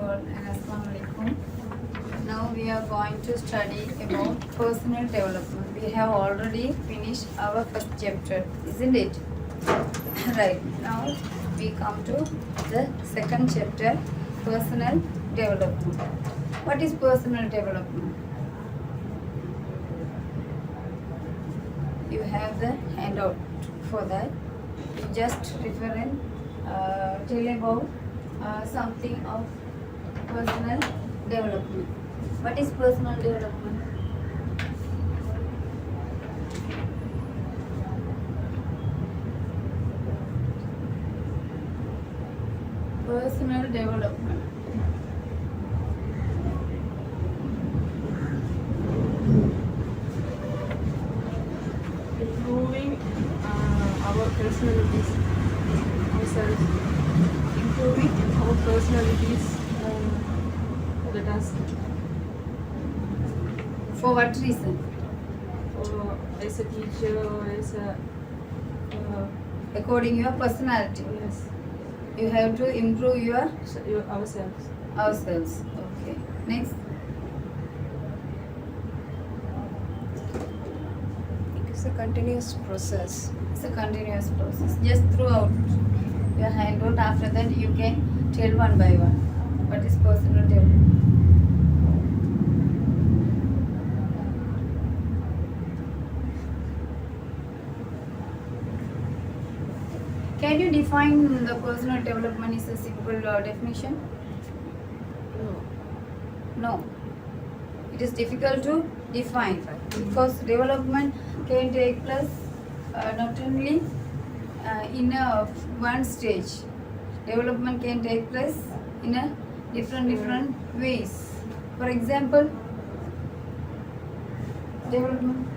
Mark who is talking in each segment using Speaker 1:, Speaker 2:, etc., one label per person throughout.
Speaker 1: all and Assalamu alaikum. Now we are going to study about personal development. We have already finished our first chapter, isn't it? Right. Now we come to the second chapter, personal development. What is personal development? You have the handout for that. You just refer and tell about something of personal development. What is personal development? Personal development.
Speaker 2: Improving our personalities ourselves, improving our personalities the task
Speaker 1: For what reason?
Speaker 2: or as a teacher or as a
Speaker 1: According your personality.
Speaker 2: yes,
Speaker 1: You have to improve
Speaker 2: ourselves.
Speaker 1: ourselves. Okay. Next.
Speaker 3: It's a continuous process.
Speaker 1: It's a continuous process. Just throughout your handout. After that, you can tell one by one. What is personal development? Can you define the personal development is a simple definition?
Speaker 2: No.
Speaker 1: No. It is difficult to define because development can take place not only in a one stage. Development can take place in a different ways. For example, development.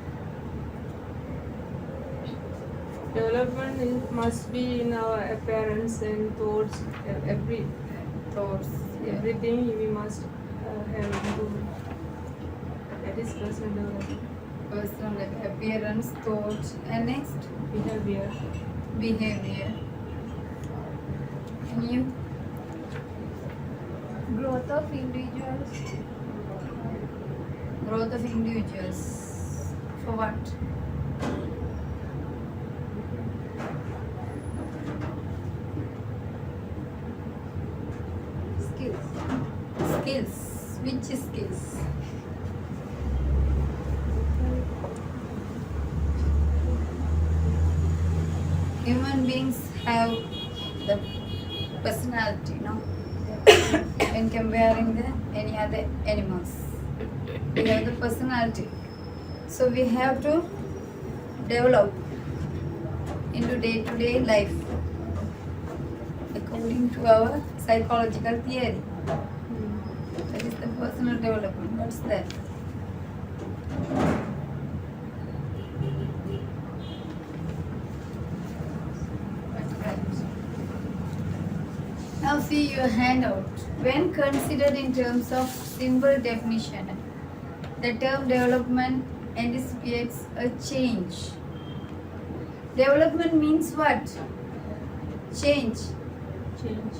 Speaker 2: Development must be in our appearance and thoughts. Every
Speaker 1: Thoughts. Yeah.
Speaker 2: everything we must have improved. That is personal development.
Speaker 1: Personal appearance, thoughts, and next
Speaker 2: Behavior.
Speaker 1: behavior. And you?
Speaker 3: Growth of individuals.
Speaker 1: Growth of individuals. For what?
Speaker 3: Skills.
Speaker 1: Skills. Which skills? Human beings have the personality, no? When comparing the any other animals, we have the personality. So we have to develop into day-to-day life according to our psychological theory. That is the personal development. What's that? Now see your handout. When considered in terms of simple definition, the term development anticipates a change. Development means what? Change.
Speaker 2: Change.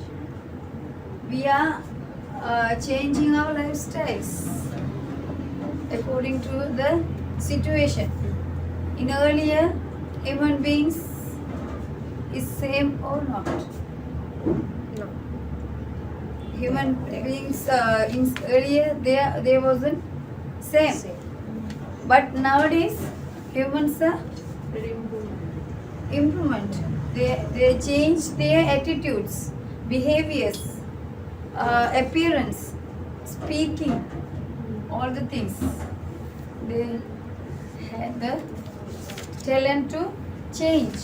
Speaker 1: We are changing our lifestyles according to the situation. In earlier, human beings is same or not?
Speaker 3: No.
Speaker 1: Human beings in earlier they wasn't same. But nowadays humans are
Speaker 2: Very improved.
Speaker 1: improvement. They change their attitudes, behaviors, appearance, speaking, all the things. They had the talent to change.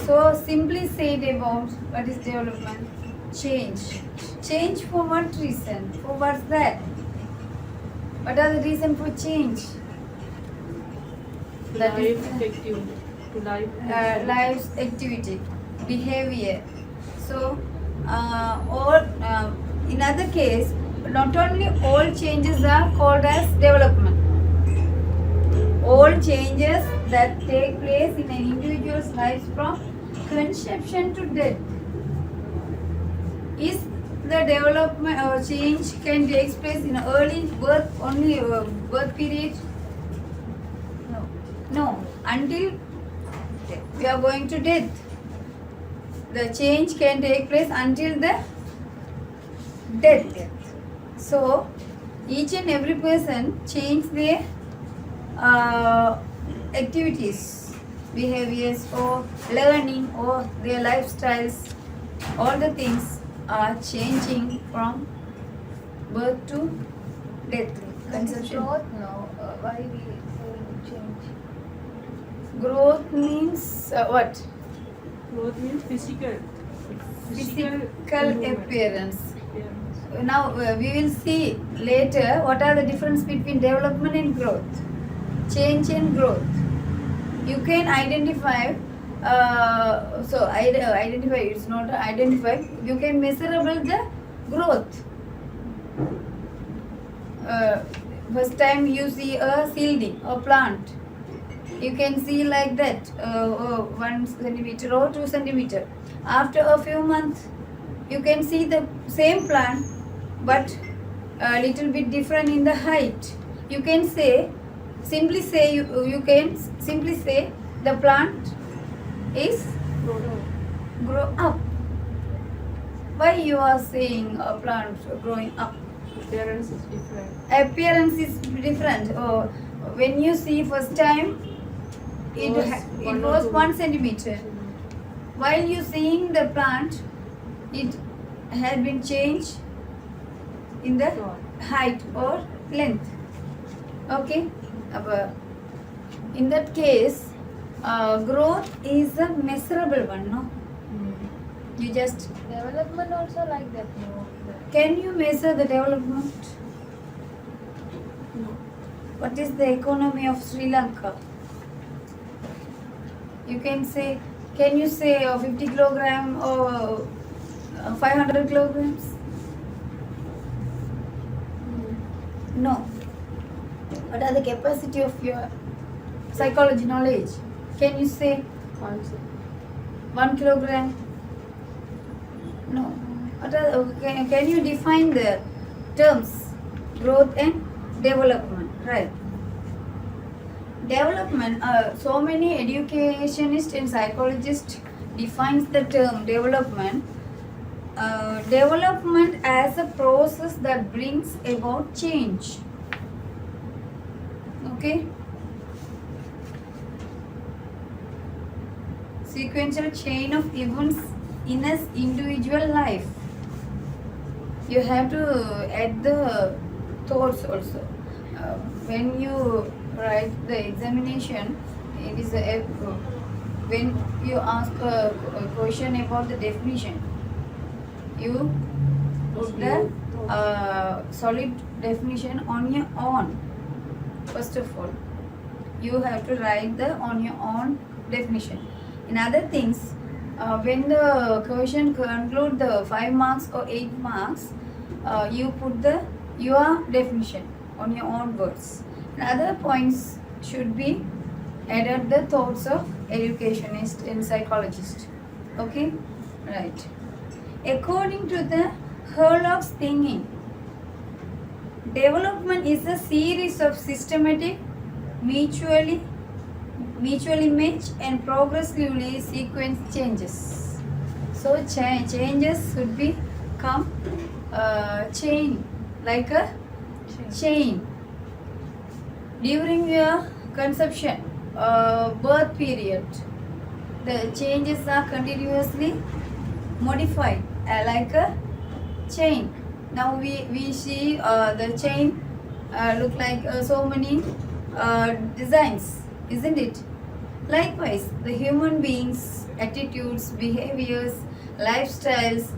Speaker 1: So simply said about what is development? Change. Change for what reason? For what's that? What are the reason for change? That is
Speaker 2: Life activity. To life.
Speaker 1: life's activity, behavior. So, in other case, not only all changes are called as development. All changes that take place in an individual's life from conception to death is the development or change can take place in early birth only birth period?
Speaker 3: No.
Speaker 1: No, until we are going to death. The change can take place until the death. So each and every person change their activities, behaviors, or learning, or their lifestyles. All the things are changing from birth to death. Conception.
Speaker 3: Growth now. Why we say change?
Speaker 1: Growth means what?
Speaker 2: Growth means physical.
Speaker 1: Physical
Speaker 2: movement.
Speaker 1: appearance.
Speaker 2: Yeah.
Speaker 1: Now we will see later what are the difference between development and growth, change and growth. You can identify. Identify. It's not identify. You can measurable the growth. First time you see a seedling or plant, you can see like that 1 centimeter or 2 centimeter. After a few months, you can see the same plant, but a little bit different in the height. You can say, simply say you can simply say the plant is grow up. Why you are saying a plant growing up?
Speaker 2: Appearance is different.
Speaker 1: Appearance is different. When you see first time, it
Speaker 2: one or
Speaker 1: was
Speaker 2: two
Speaker 1: 1 centimeter. While you seeing the plant, it had been changed in the height or length. Okay. In that case, growth is a measurable one. No, you just
Speaker 3: Development also like that. No.
Speaker 1: can you measure the development?
Speaker 2: No.
Speaker 1: What is the economy of Sri Lanka? You can say, can you say 50 kilogram or 500 kilograms? No. What are the capacity of your psychology knowledge? Can you say
Speaker 2: Concept.
Speaker 1: 1 kilogram? No. What are, can you define the terms growth and development? Right. Development, so many educationists and psychologists defines the term development. Development as a process that brings about change. Okay. Sequential chain of events in an individual life. You have to add the thoughts also. When you write the examination, it is when you ask a question about the definition, you put the solid definition on your own. First of all, you have to write the on your own definition. In other things, when the question conclude the 5 marks or 8 marks, you put your definition on your own words. And other points should be added the thoughts of educationist and psychologist. Okay, right. According to the Herlock's thinking, development is a series of systematic, mutually matched and progressively sequenced changes. So changes should be come chain, like a chain. During your conception, birth period, the changes are continuously modified like a chain. Now we see the chain look like so many designs, isn't it? Likewise, the human beings' attitudes, behaviors, lifestyles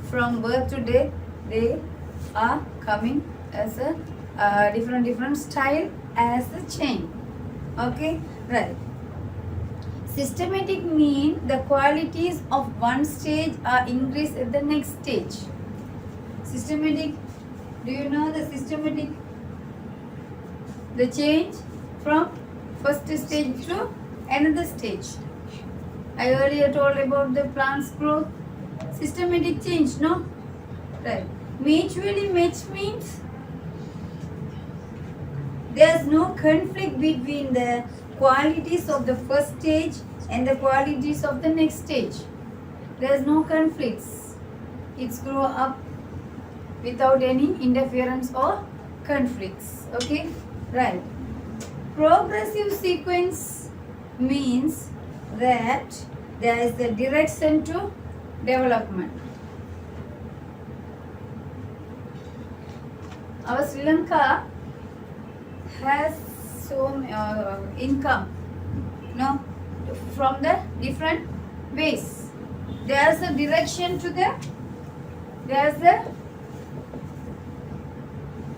Speaker 1: from birth to death, they are coming as a different style as a chain. Okay, right. Systematic mean the qualities of one stage are increased at the next stage. Systematic, do you know the systematic? The change from first stage to another stage. I earlier told about the plant's growth. Systematic change, no? Right. Mutually matched means there's no conflict between the qualities of the first stage and the qualities of the next stage. There's no conflicts. It's grow up without any interference or conflicts. Okay? Right. Progressive sequence means that there is the direction to development. Our Sri Lanka has income, no, from the different ways. There's a direction to the, there's a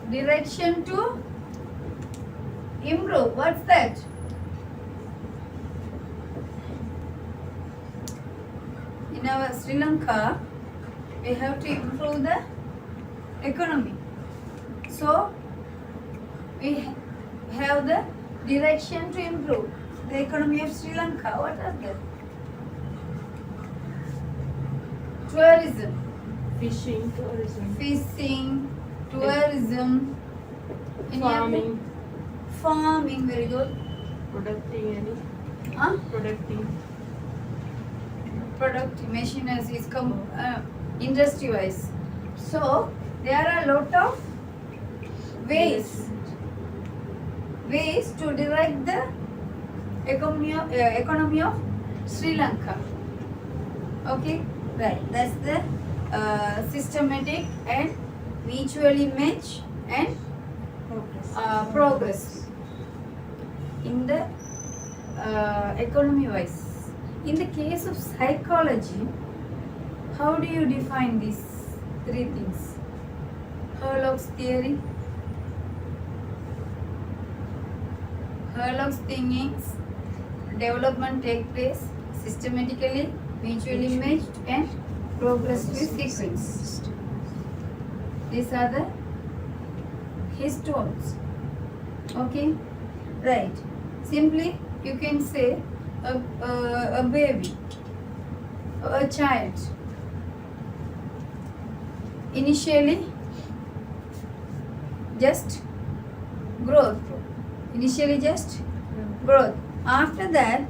Speaker 1: direction to improve. What's that? In our Sri Lanka, we have to improve the economy. So, we have the direction to improve the economy of Sri Lanka. What are that? Tourism.
Speaker 2: Fishing, tourism,
Speaker 1: Fishing, tourism, any other?
Speaker 2: farming,
Speaker 1: Farming, very good.
Speaker 2: producting producting.
Speaker 1: Product machinery is industry wise. So there are a lot of ways to direct the economy of Sri Lanka. Okay, right. That's the systematic and mutually match and progress in the economy wise. In the case of psychology, how do you define these three things? Herlock's theory. Herlock's thinking is development take place systematically, mutually matched and progressive sequence. These are the his tones. Okay, right. Simply you can say a baby, a child. Initially, just growth. Initially, just growth. After that,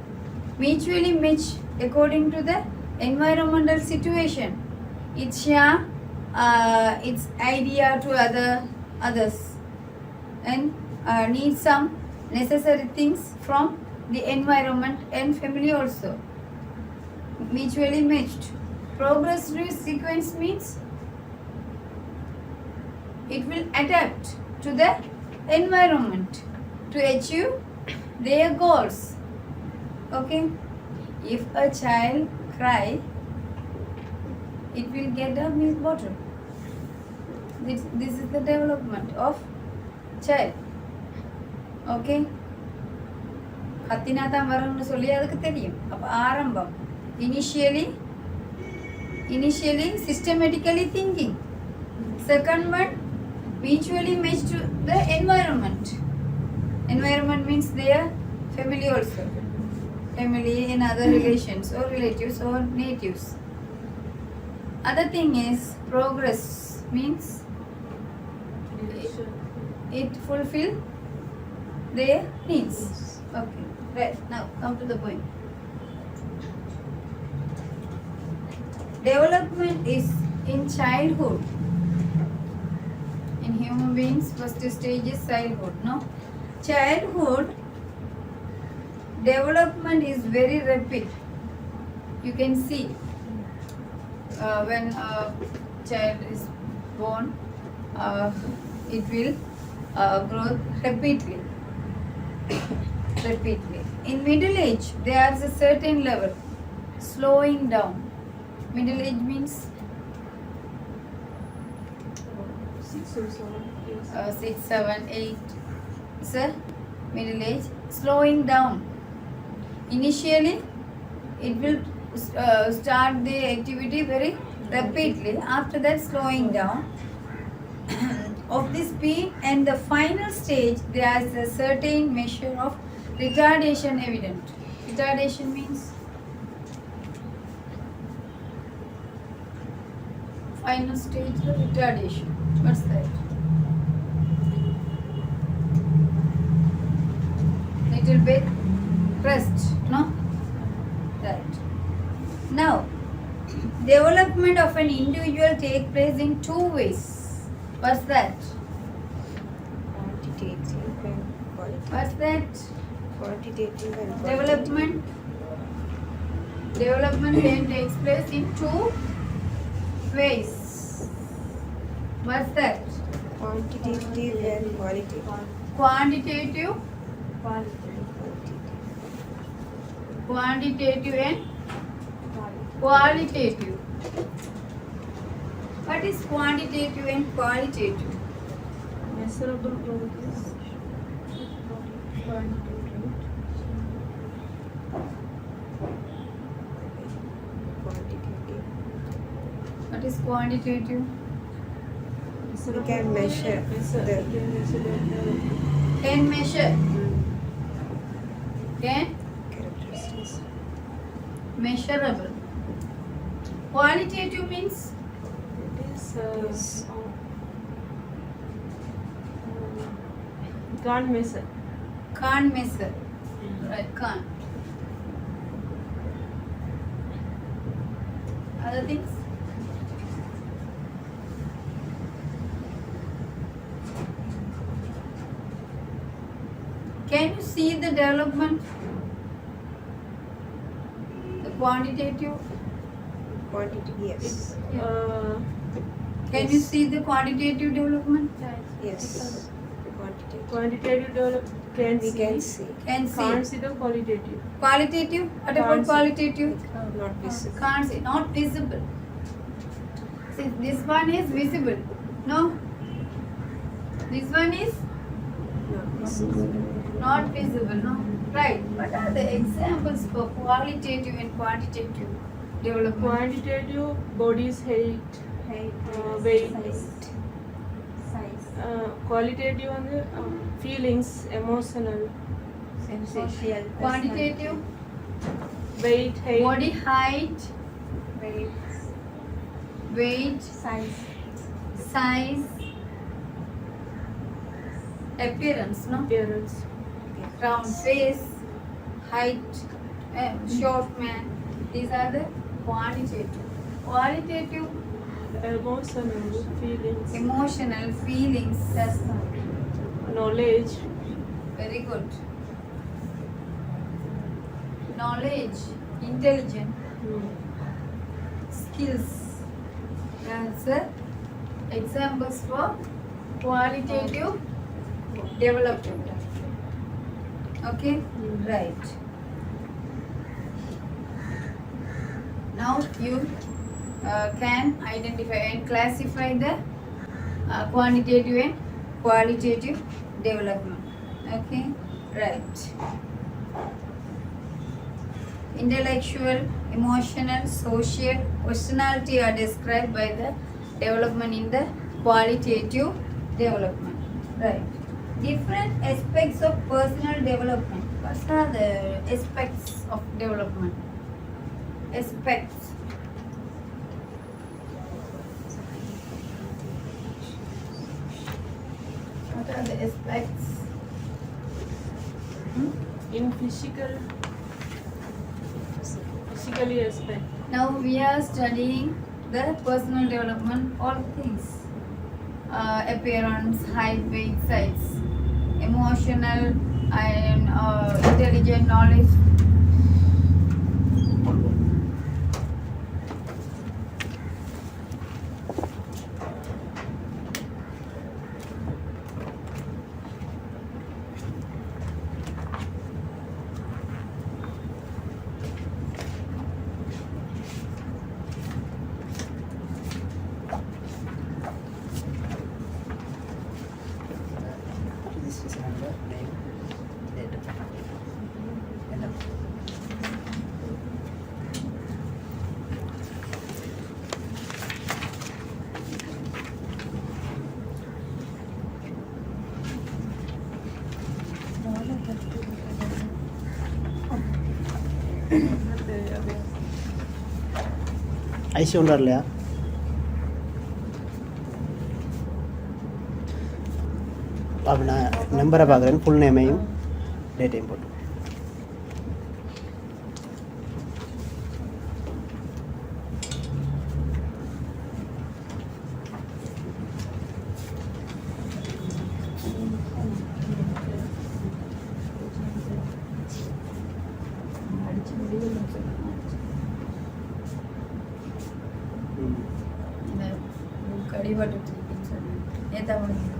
Speaker 1: mutually match according to the environmental situation. It share its idea to others and need some necessary things from the environment and family also. Mutually matched. Progressive sequence means it will adapt to the environment to achieve their goals. Okay? If a child cry, it will get a milk bottle. This is the development of child. Okay? கத்தினாதான் வரும்னு சொல்லி அதுக்கு தெரியும். அப்போ ஆரம்பம் initially systematically thinking. Second one, mutually matched to the environment. Environment means their family also. Family and other relations or relatives or natives. Other thing is progress means it fulfill their needs. Okay, right. Now come to the point. Development is in childhood. In human beings, first stage is childhood. No, childhood development is very rapid. You can see when a child is born, it will grow rapidly. In middle age, there is a certain level slowing down. Middle age means
Speaker 2: 6 or 7 years.
Speaker 1: 6, 7, 8. It's a middle age slowing down. Initially, it will start the activity very rapidly. After that, slowing down. Of this speed and the final stage, there is a certain measure of retardation evident. Retardation means Final stage retardation. What's that? Little bit pressed, no? Right. Now, development of an individual take place in two ways. What's that?
Speaker 2: Quantitative and qualitative.
Speaker 1: What's that?
Speaker 2: Quantitative and qualitative.
Speaker 1: Development can takes place in two ways. What's that?
Speaker 2: Quantitative and qualitative.
Speaker 1: Quantitative, quantitative and qualitative. What is quantitative and qualitative?
Speaker 2: Measurable progress. Quantitative.
Speaker 1: What is quantitative?
Speaker 2: You can measure the
Speaker 1: Can measure. Can
Speaker 2: characteristics.
Speaker 1: measurable. Qualitative means
Speaker 2: It is can't measure.
Speaker 1: can't measure. Right, can't. Other things? Can you see the development? The quantitative.
Speaker 2: Quantitative, yes.
Speaker 1: Can you see the quantitative development?
Speaker 2: Yes. Quantitative.
Speaker 4: Quantitative development can
Speaker 2: We can see.
Speaker 1: Can see.
Speaker 4: Can't see the qualitative.
Speaker 1: Qualitative? What about
Speaker 4: Can't see.
Speaker 1: qualitative?
Speaker 2: Not visible.
Speaker 1: Can't see. Not visible. See, this one is visible. No? This one is
Speaker 2: Not visible.
Speaker 1: not visible. No? Right. What are the examples for qualitative and quantitative development?
Speaker 4: Quantitative bodies height, weight. Qualitative வந்து feelings, emotional,
Speaker 1: Quantitative,
Speaker 4: weight, height,
Speaker 1: body height, weight, size, appearance, no?
Speaker 4: appearance.
Speaker 1: Round face, height, short man. These are the quantitative. Qualitative,
Speaker 4: Emotional, feelings,
Speaker 1: emotional, feelings. That's
Speaker 4: knowledge,
Speaker 1: very good. Knowledge, intelligent, skills. That's the examples for qualitative development. Okay, right. Now you can identify and classify the quantitative and qualitative development. Okay, right. Intellectual, emotional, social, personality are described by the development in the qualitative development. Right. Different aspects of personal development. What are the aspects of development? Aspects. What are the aspects?
Speaker 4: in physically aspect.
Speaker 1: Now we are studying the personal development, all things. Appearance, height, weight, size, emotional and intelligent, knowledge.
Speaker 5: This is number, name, date. Enough. IC ఉండాలి அப்போ நான் நம்பரை பார்க்குறேன், full நேமையும் டேட்டையும் போட்டு.
Speaker 1: அடிச்சு முடிவு இந்த book அடிபட்டு இருக்குன்னு சொன்னேன் நேத்தா முடிஞ்சு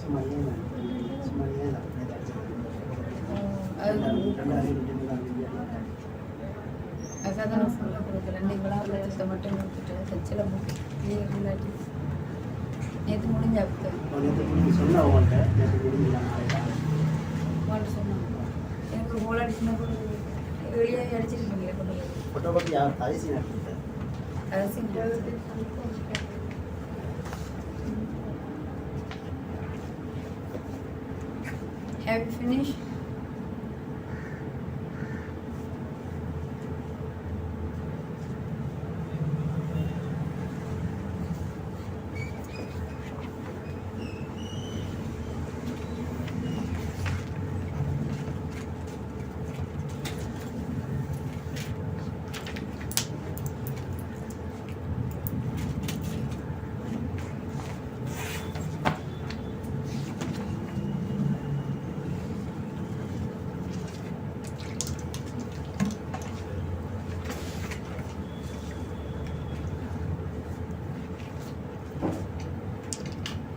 Speaker 5: சும்மா ஏன்
Speaker 1: அதுக்காக தான் நான் ஃபுல்லாக கொடுக்கல 2 விழாவில் மட்டும் கொடுத்துட்டு தச்சில் புக் கிளியர் இல்லாட்டி நேற்று முடிஞ்ச அப்போ
Speaker 5: சொன்ன அவங்கள்ட்ட நேற்று முடிஞ்சுலாம்
Speaker 1: உங்கள்கிட்ட சொன்னாங்க எனக்கு ஒரு ஹோல் அடிச்சுனா கூட வெளியாக அடிச்சிருக்கீங்க கொண்டு போய்
Speaker 5: ஃபோட்டோ காப்பி யார் தயசி நான்
Speaker 1: அரசின் Have you finished?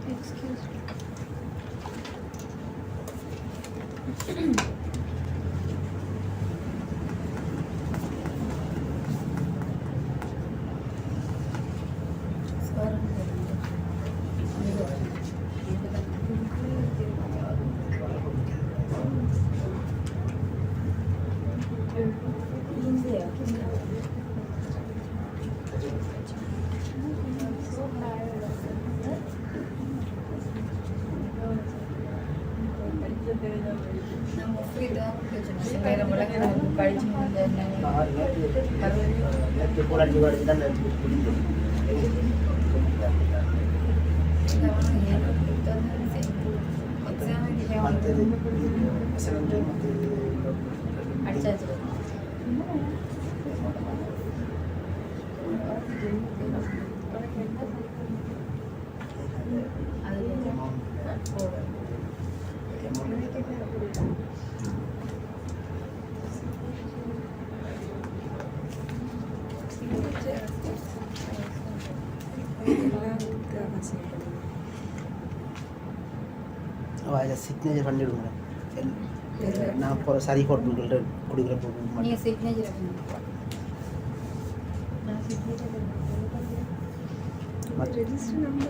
Speaker 3: Excuse me.
Speaker 1: நம்ம ஃப்ரீ தான் கொடுத்து வேறு வழக்கு நம்ம படிச்சு
Speaker 5: நேற்று கூட அஞ்சு வாடி தான் நேற்று முடிஞ்சு மற்றது அசைன்மெண்ட்டு மற்றது
Speaker 1: அடிச்சாச்சு
Speaker 5: அதில் சிக்னேச்சர் பண்ணிவிடுங்க. நான் இப்போ சரி ஹோட்டல்கிட்ட கொடுக்குற போகும்
Speaker 1: நீங்கள் சிக்னேச்சர்
Speaker 2: Register number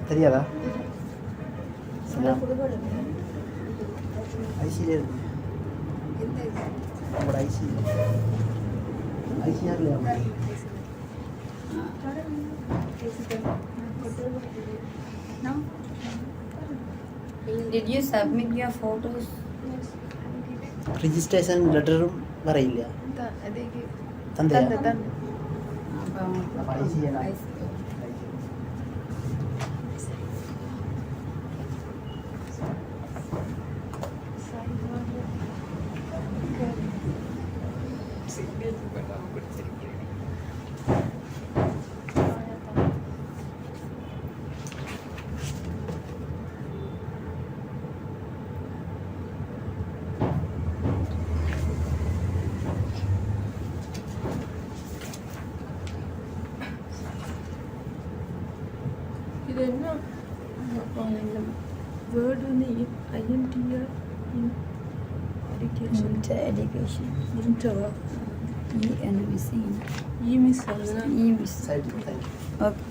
Speaker 5: தெரியாதா? ஐசியில் இருக்கு உங்களோட ஐசி ஐசிஆர் இல்லையா?
Speaker 1: No? Did you submit your photos?
Speaker 5: Registration லெட்டரும் வர இல்லையா? தந்தையா? அப்ப ICA னா?
Speaker 2: இது என்ன வேர்டு வந்து ஐஎன்டிஆர் education
Speaker 1: Education.
Speaker 2: இன்டர்வா
Speaker 1: ENVC.
Speaker 2: இமிஸ் அதுதான்
Speaker 1: ENVC.
Speaker 5: சரி, thank you.
Speaker 1: Okay.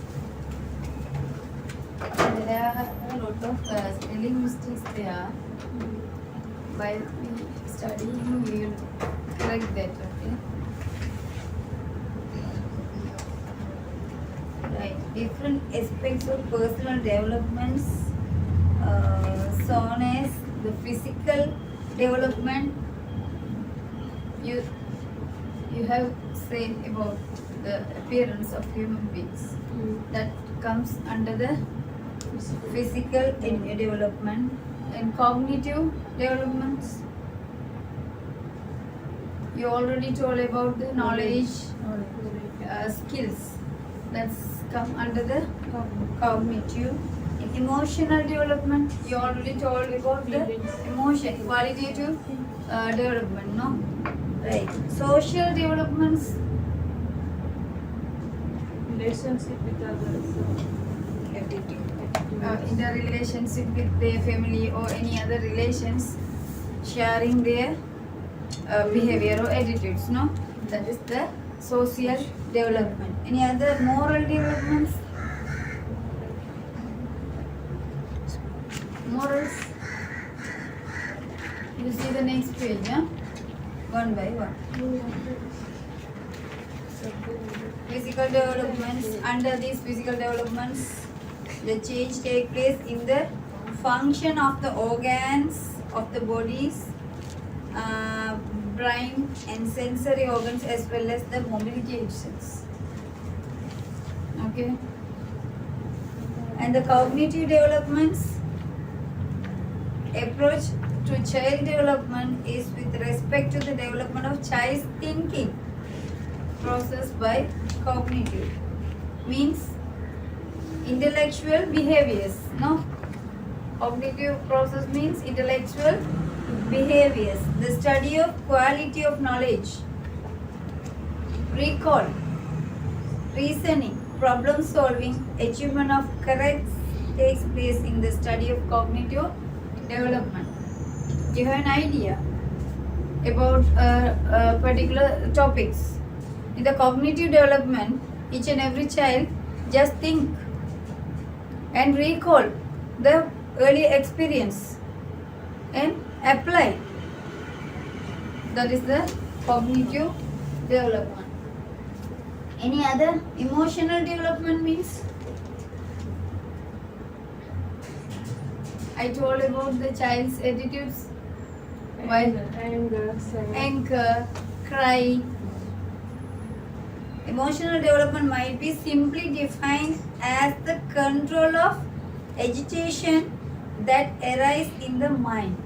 Speaker 1: There are a lot of spelling mistakes there. While we studying, we will correct that. Okay. Right. Different aspects of personal developments, shown as the physical development. You have said about the appearance of human beings. That comes under the physical development and cognitive developments. You already told about the knowledge, skills. That's come under the cognitive. In emotional development, you already told about the emotion, qualitative development, no? Right. Social developments,
Speaker 4: Relationship with others.
Speaker 1: in the relationship with their family or any other relations, sharing their behavior or attitudes, no? That is the social development. Any other moral developments? Morals. You see the next page, huh? One by one. Physical developments. Under these physical developments, the change take place in the function of the organs of the bodies, brain and sensory organs, as well as the mobility actions. Okay. And the cognitive developments, approach to child development is with respect to the development of child's thinking process by cognitive, means intellectual behaviors, no? Cognitive process means intellectual behaviors, the study of quality of knowledge, recall, reasoning, problem solving, achievement of correct takes place in the study of cognitive development. You have an idea about particular topics. In the cognitive development, each and every child just think and recall the early experience and apply. That is the cognitive development. Any other emotional development means? I told about the child's attitudes, while
Speaker 4: Anger, sadness.
Speaker 1: anger, cry. Emotional development might be simply defined as the control of agitation that arise in the mind,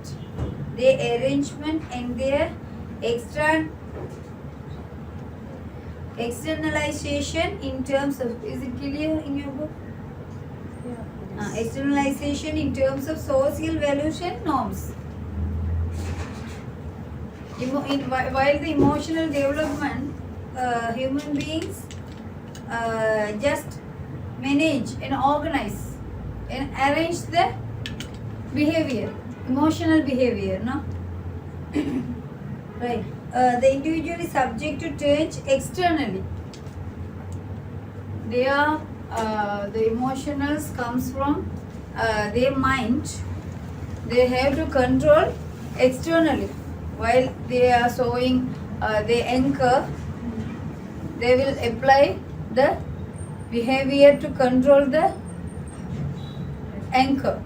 Speaker 1: their arrangement and their externalization in terms of, is it clear in your book? Externalization in terms of social values and norms. While the emotional development, human beings just manage and organize and arrange the behavior, emotional behavior, no? Right. The individual is subject to change externally. They are the emotionals comes from their mind. They have to control externally. While they are showing the anchor, they will apply the behavior to control the anchor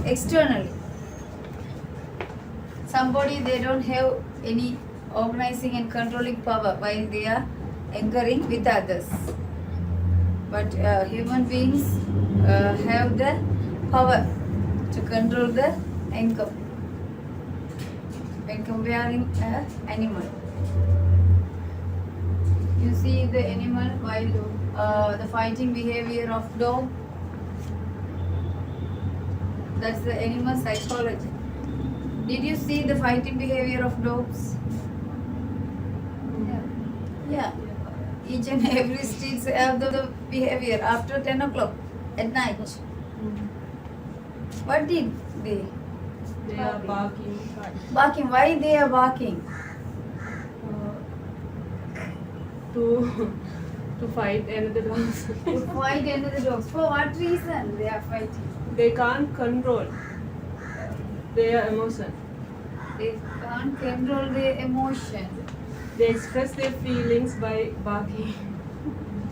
Speaker 1: externally. Somebody, they don't have any organizing and controlling power while they are anchoring with others. But human beings have the power to control the anchor when comparing an animal. You see the animal while the fighting behavior of dog. That's the animal psychology. Did you see the fighting behavior of dogs? Yeah. Each and every streets have the behavior after 10 o'clock at night. What did they?
Speaker 4: They are barking.
Speaker 1: Barking. Why they are barking?
Speaker 4: To fight another dogs.
Speaker 1: To fight another dogs. For what reason they are fighting?
Speaker 4: They can't control their emotion.
Speaker 1: They can't control their emotion.
Speaker 4: They express their feelings by barking.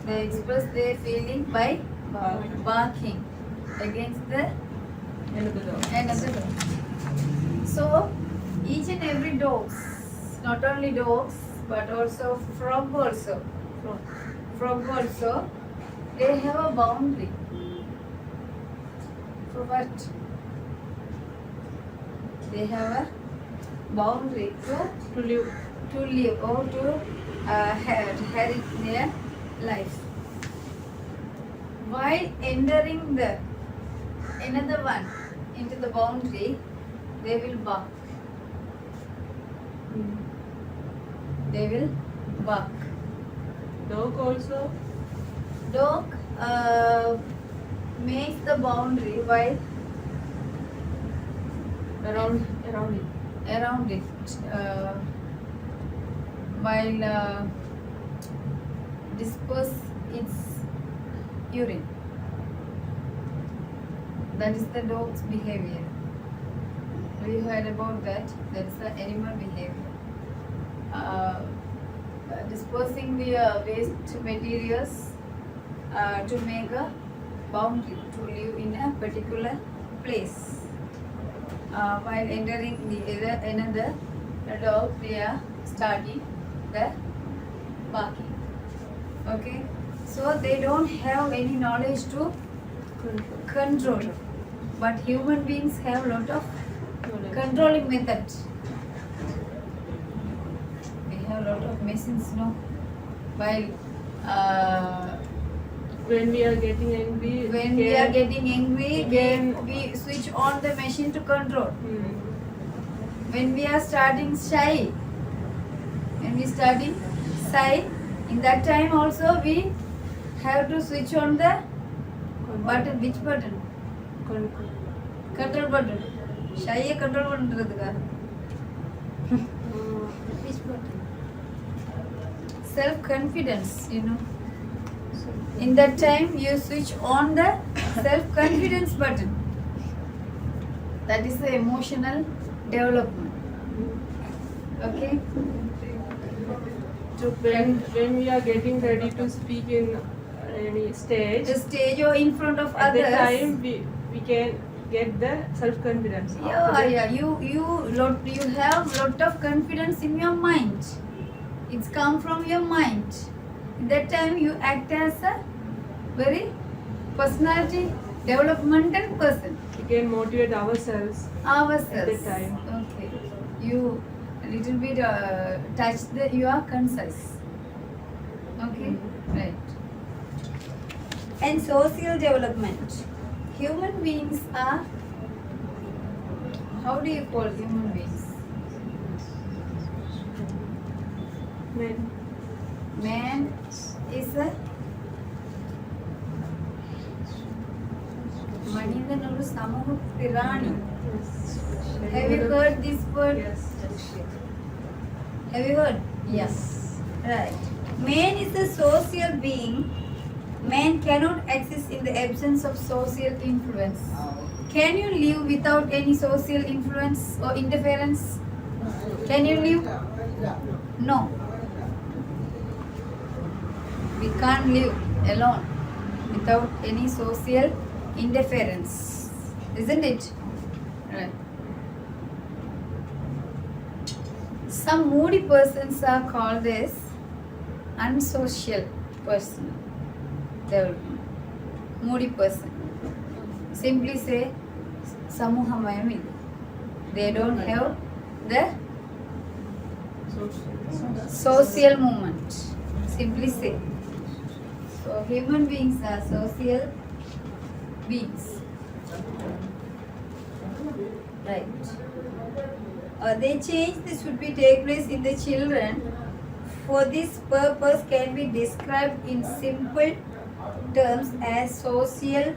Speaker 1: They express their feeling by barking against the
Speaker 4: Another dog.
Speaker 1: another dog. So each and every dogs, not only dogs, but also frog also. frog also, they have a boundary. For what? They have a boundary
Speaker 4: To live.
Speaker 1: to live or to inherit their life. While entering the another one into the boundary, they will bark. They will bark.
Speaker 4: Dog also.
Speaker 1: Dog makes the boundary while
Speaker 4: Around it.
Speaker 1: around it while disperse its urine. That is the dog's behavior. We heard about that. That's the animal behavior. Dispersing the waste materials to make a boundary to live in a particular place. While entering another dog, they are starting the barking. Okay, so they don't have any knowledge to control, but human beings have lot of controlling methods. We have lot of machines, no? While
Speaker 4: When we are getting angry.
Speaker 1: when we are getting angry,
Speaker 4: Again.
Speaker 1: we switch on the machine to control.
Speaker 4: Hmm.
Speaker 1: When we are starting shy, in that time also we have to switch on the button. Which button? Control button. Shy control பண்றதுக்கா? Which button? Self confidence, you know. In that time you switch on the self confidence button. That is the emotional development. Okay.
Speaker 4: When we are getting ready to speak in any stage,
Speaker 1: The stage or in front of
Speaker 4: at
Speaker 1: others.
Speaker 4: that time we can get the self-confidence.
Speaker 1: Yeah. You have lot of confidence in your mind. It's come from your mind. In that time you act as a very personality developmental person.
Speaker 4: We can motivate ourselves.
Speaker 1: Ourselves.
Speaker 4: At that time.
Speaker 1: Okay. You a little bit touch your concise. Okay. Right. And social development. Human beings are. How do you call human beings?
Speaker 4: Men.
Speaker 1: Man is a മനിതൻ ഒരു സമൂഹ പിറാണി. Have you heard this word?
Speaker 4: Yes.
Speaker 1: Have you heard? Yes. Right. Man is a social being. Man cannot exist in the absence of social influence. Can you live without any social influence or interference? Can you live? No. We can't live alone without any social interference. Isn't it? Right. Some moody persons are called as unsocial person. Development. Moody person. Simply say samuhamayam. They don't have the social movement. Simply say. So human beings are social beings. Right. They change this should be take place in the children. For this purpose can be described in simple terms as social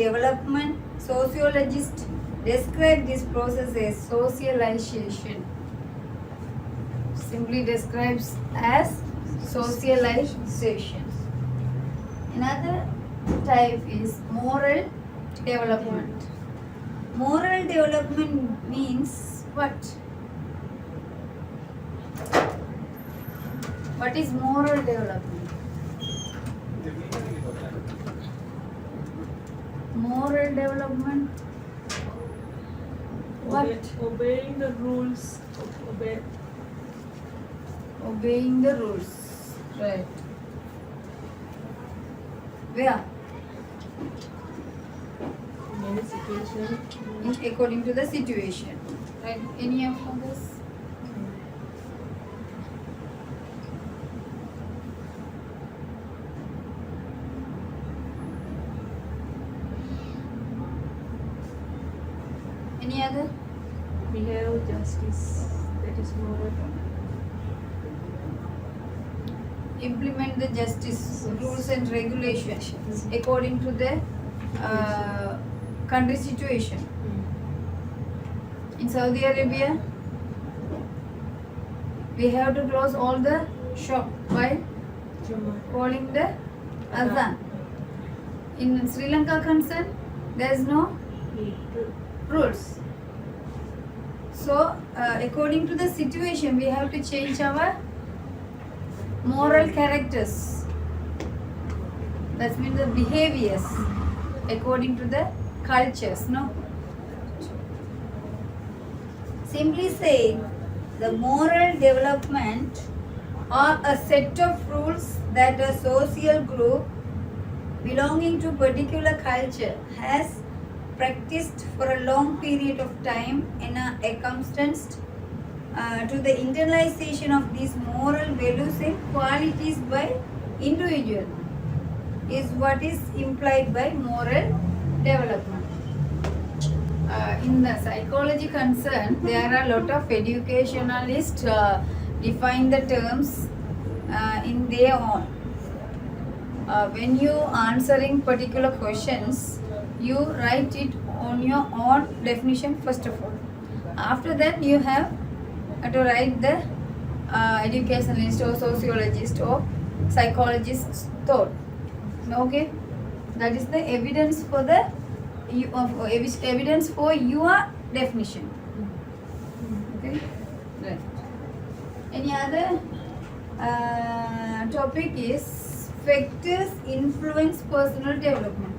Speaker 1: development. Sociologists describe this process as socialization. Simply describes as socialization. Another type is moral development. Moral development means what? What is moral development? Moral development. What?
Speaker 4: Obeying the rules.
Speaker 1: Obeying the rules. Right. Where?
Speaker 4: In any situation.
Speaker 1: According to the situation. Right. Any of others? Any other?
Speaker 4: We have justice. That is moral.
Speaker 1: Implement the justice rules and regulations according to the country situation. In Saudi Arabia, we have to close all the shop by calling the azan. In Sri Lanka concern, there is no rules. So, according to the situation, we have to change our moral characters. That means the behaviors according to the cultures, no? Simply saying, the moral development are a set of rules that a social group belonging to particular culture has practiced for a long period of time and are accustomed to the internalization of these moral values and qualities by individual is what is implied by moral development. In the psychology concern, there are a lot of educationalists define the terms in their own. When you answering particular questions, you write it on your own definition first of all. After that, you have to write the educationalist or sociologist or psychologist's thought. Okay, that is the evidence for the evidence for your definition. Okay, right. Any other topic is factors influence personal development.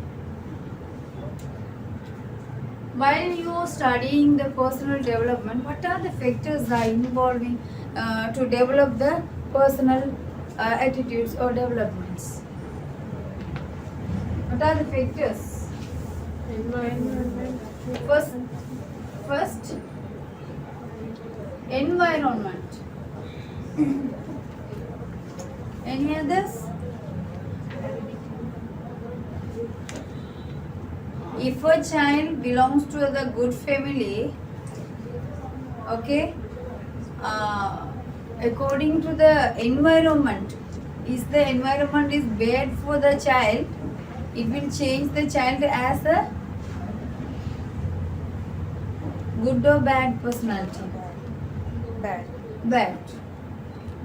Speaker 1: While you are studying the personal development, what are the factors are involving to develop the personal attitudes or developments? What are the factors?
Speaker 4: Environment.
Speaker 1: First, environment. Any others? If a child belongs to the good family, okay, according to the environment, if the environment is bad for the child, it will change the child as a good or bad personality.
Speaker 5: Bad.
Speaker 1: Bad.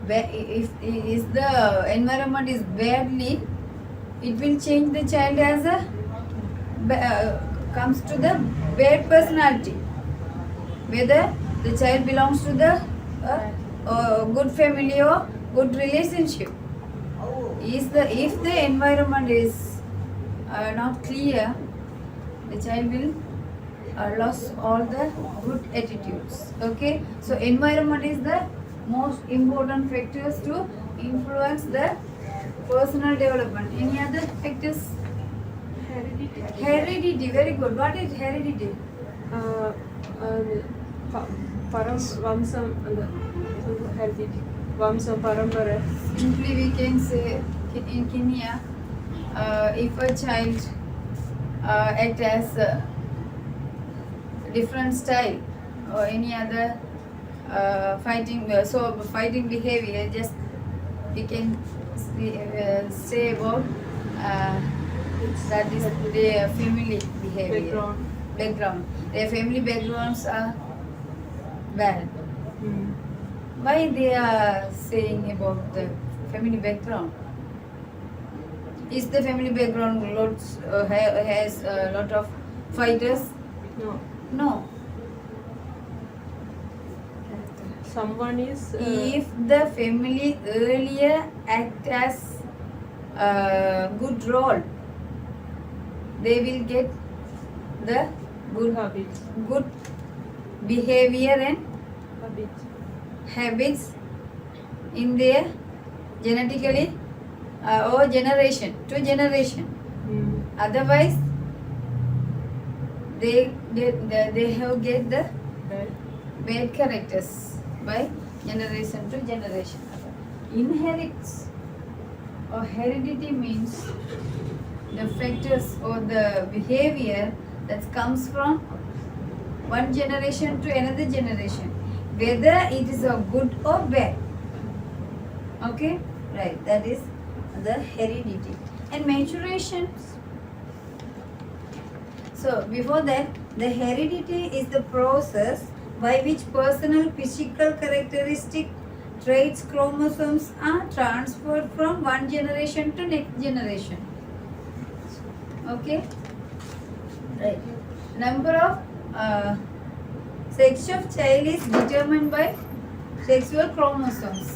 Speaker 1: If the environment is badly, it will change the child as a comes to the bad personality. Whether the child belongs to the good family or good relationship. If the environment is not clear, the child will lose all the good attitudes. Okay, so environment is the most important factors to influence the personal development. Any other factors?
Speaker 4: Heredity.
Speaker 1: Heredity, very good. What is heredity?
Speaker 4: Vamsam heredity. Vamsam parampara.
Speaker 1: Simply we can say in Kenya, if a child act as a different style or any other fighting behavior, just we can say about that is their family behavior. Background. Their family backgrounds are bad. Why they are saying about the family background? Is the family background has a lot of fighters?
Speaker 4: No.
Speaker 1: No.
Speaker 4: Someone is.
Speaker 1: If the family earlier act as a good role, they will get the good
Speaker 4: habits.
Speaker 1: good behavior and
Speaker 4: Habits.
Speaker 1: habits in their genetically or generation to generation. Otherwise, they have get the bad characters by generation to generation. Inherits or heredity means the factors or the behavior that comes from one generation to another generation, whether it is a good or bad. Okay, right, that is the heredity. And maturation, so before that, the heredity is the process by which personal physical characteristic traits, chromosomes are transferred from one generation to next generation. Okay, right. Number of sex of child is determined by sexual chromosomes.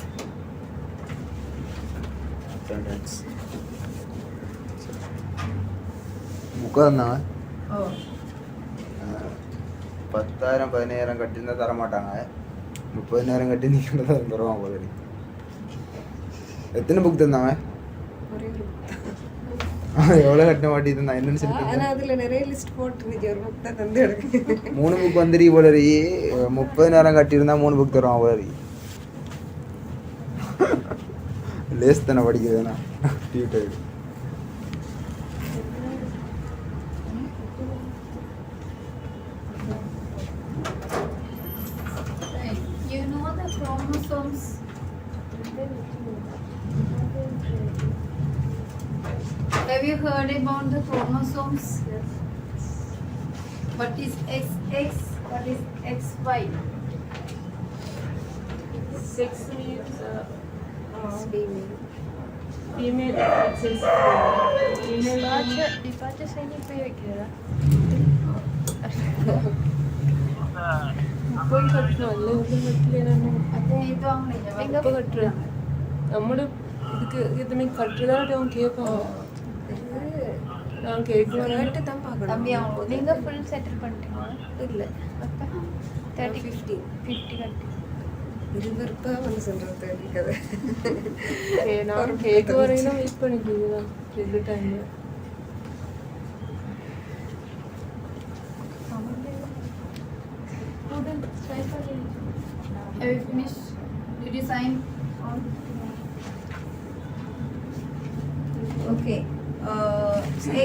Speaker 6: Book തന്നാ
Speaker 1: Oh,
Speaker 6: 10,000-15,000 கட்டியிருந்தா தர மாட்டாங்க. 30,000 கட்டி நீங்க தருவாங்க போல இருக்கு. எத்தனை book தந்தாங்க?
Speaker 2: ஒரே ஒரு
Speaker 6: எவ்வளோ கட்ட மாட்டி தந்தா என்னன்னு சொல்லி
Speaker 2: ஆனா அதுல நிறைய லிஸ்ட் போட்டுருந்துச்சு, ஒரு புக் தான் தந்து எடுக்கு.
Speaker 6: 3 புக் வந்துருக்கு போல இருக்கு. 30,000 கட்டியிருந்தா 3 புக் தருவாங்க போல இருக்கு. லேஸ் தானே படிக்கிறதுனா tutor.
Speaker 1: right. You know the chromosomes. Have you heard about the chromosomes? What is XX? What is XY?
Speaker 4: Sex means
Speaker 2: female.
Speaker 4: female, it says female.
Speaker 3: Departure sign ഉപയോഗിക്കുക
Speaker 4: പോയി കട്ടണം അല്ലേ ഒന്നും കട്ടില്ലേനു
Speaker 1: ಅದೇ ಇದು ಅಂಗಡಿ
Speaker 4: ഇപ്പൊ കട്ടുക നമ്മള് இதுக்கு எதுவுமே கட்டுறதாட்டு அவன் கேட்பான். நான் கேட்கலாம்
Speaker 2: கேட்டு தான் பார்க்கணும்.
Speaker 1: தம்பி அவங்க
Speaker 3: நீங்க ஃபுல் செட்டில் பண்ணிட்டீங்களா?
Speaker 2: இல்ல
Speaker 3: அப்போ 30
Speaker 2: 50
Speaker 3: 50 கட்டி
Speaker 2: இருவருப்பா வந்து சொல்றது கதை.
Speaker 4: நான் கேட்க வரையிலும் வெயிட் பண்ணிக்கலாம் ரெண்டு டைம்ல.
Speaker 1: Have you finished? Did you sign on? Okay.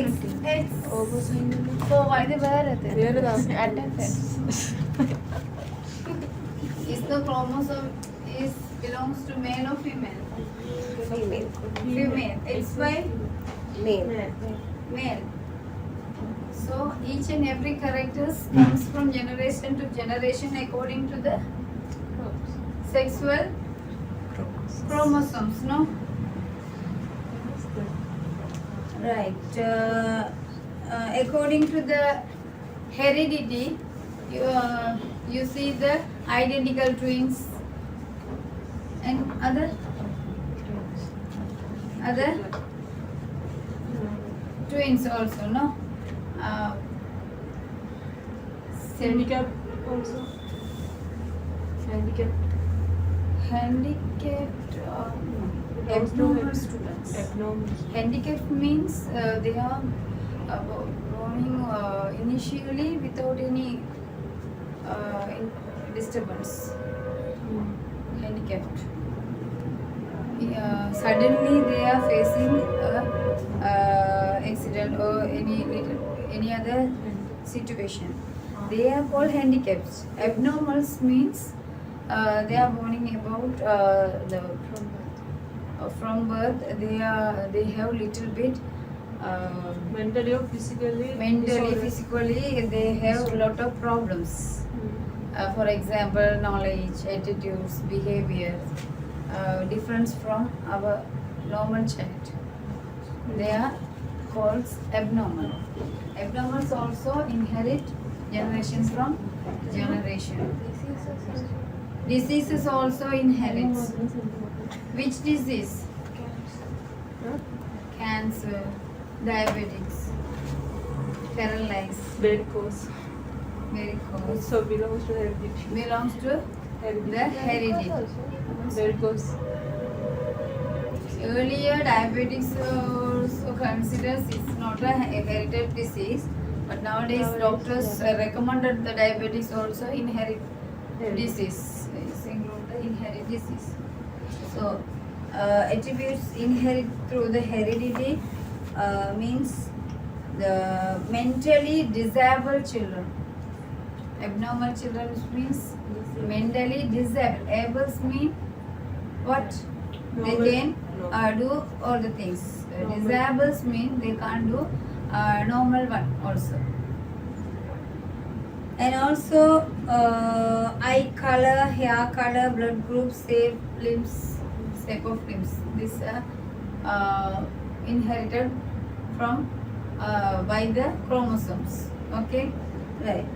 Speaker 1: X.
Speaker 3: ഇത് വേറത്
Speaker 4: വേറെതാ?
Speaker 3: Attendance
Speaker 1: Is the chromosome is belongs to male or female?
Speaker 2: Female.
Speaker 1: Female. XY
Speaker 2: Male.
Speaker 1: male. So each and every characters comes from generation to generation according to the sexual chromosomes. No. Right. According to the heredity, you see the identical twins and other twins also, no?
Speaker 4: Handicap also. Handicap.
Speaker 1: Handicapped abnormal students.
Speaker 4: Abnormal.
Speaker 1: Handicapped means they are born initially without any disturbance. Handicapped. Suddenly they are facing a accident or any other situation. They are called handicaps. Abnormals means they are born about from birth. They have little bit
Speaker 4: Mentally or physically?
Speaker 1: mentally,
Speaker 4: disorders.
Speaker 1: physically they have a lot of problems. For example, knowledge, attitudes, behavior, difference from our normal child. They are called abnormal. Abnormals also inherit generation from generation. Diseases also inherits. Which disease? Cancer, diabetics, paralysis,
Speaker 4: Varicose.
Speaker 1: varicose.
Speaker 4: Also belongs to heredity.
Speaker 1: Belongs to the heredity.
Speaker 4: Varicose.
Speaker 1: Earlier, diabetics also considers it's not a inherited disease, but nowadays doctors recommended the diabetics also inherit disease. It's include the inherit disease. So, attributes inherit through the heredity means the mentally disabled children. Abnormal children means mentally disabled. Ables mean what?
Speaker 4: Normal.
Speaker 1: They can
Speaker 4: No.
Speaker 1: do all the things.
Speaker 4: Normal.
Speaker 1: Disables mean they can't do normal one also. And also eye color, hair color, blood group, shape, shape of limbs. These are inherited from by the chromosomes. Okay, right.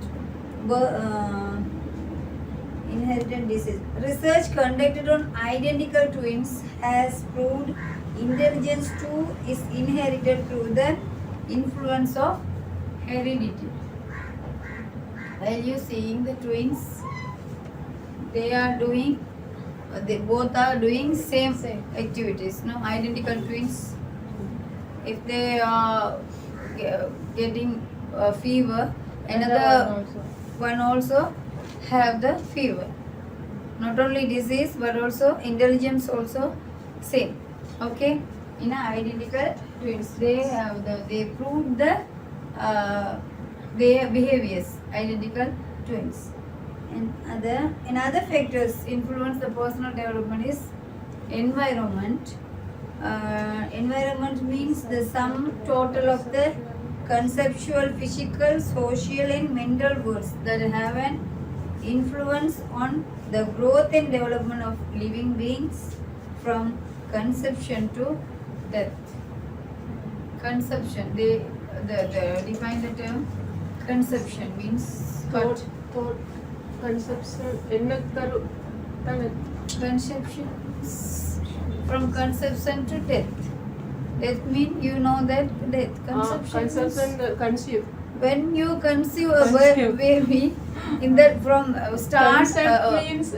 Speaker 1: Inherited disease. Research conducted on identical twins has proved intelligence too is inherited through the influence of heredity. While you seeing the twins, they are doing, they both are doing same activities. No, identical twins. If they are getting fever, another one also have the fever. Not only disease but also intelligence also same. Okay, in a identical twins, they proved the their behaviors identical twins. And other factors influence the personal development is environment. Environment means the sum total of the conceptual, physical, social and mental worlds that have an influence on the growth and development of living beings from conception to death. Conception, they define the term conception means what?
Speaker 4: Thought conception
Speaker 1: Conception from conception to death. Death mean you know that death. Conception means
Speaker 4: conceive.
Speaker 1: when you conceive a
Speaker 4: Conceive.
Speaker 1: baby in that from start.
Speaker 4: Concept means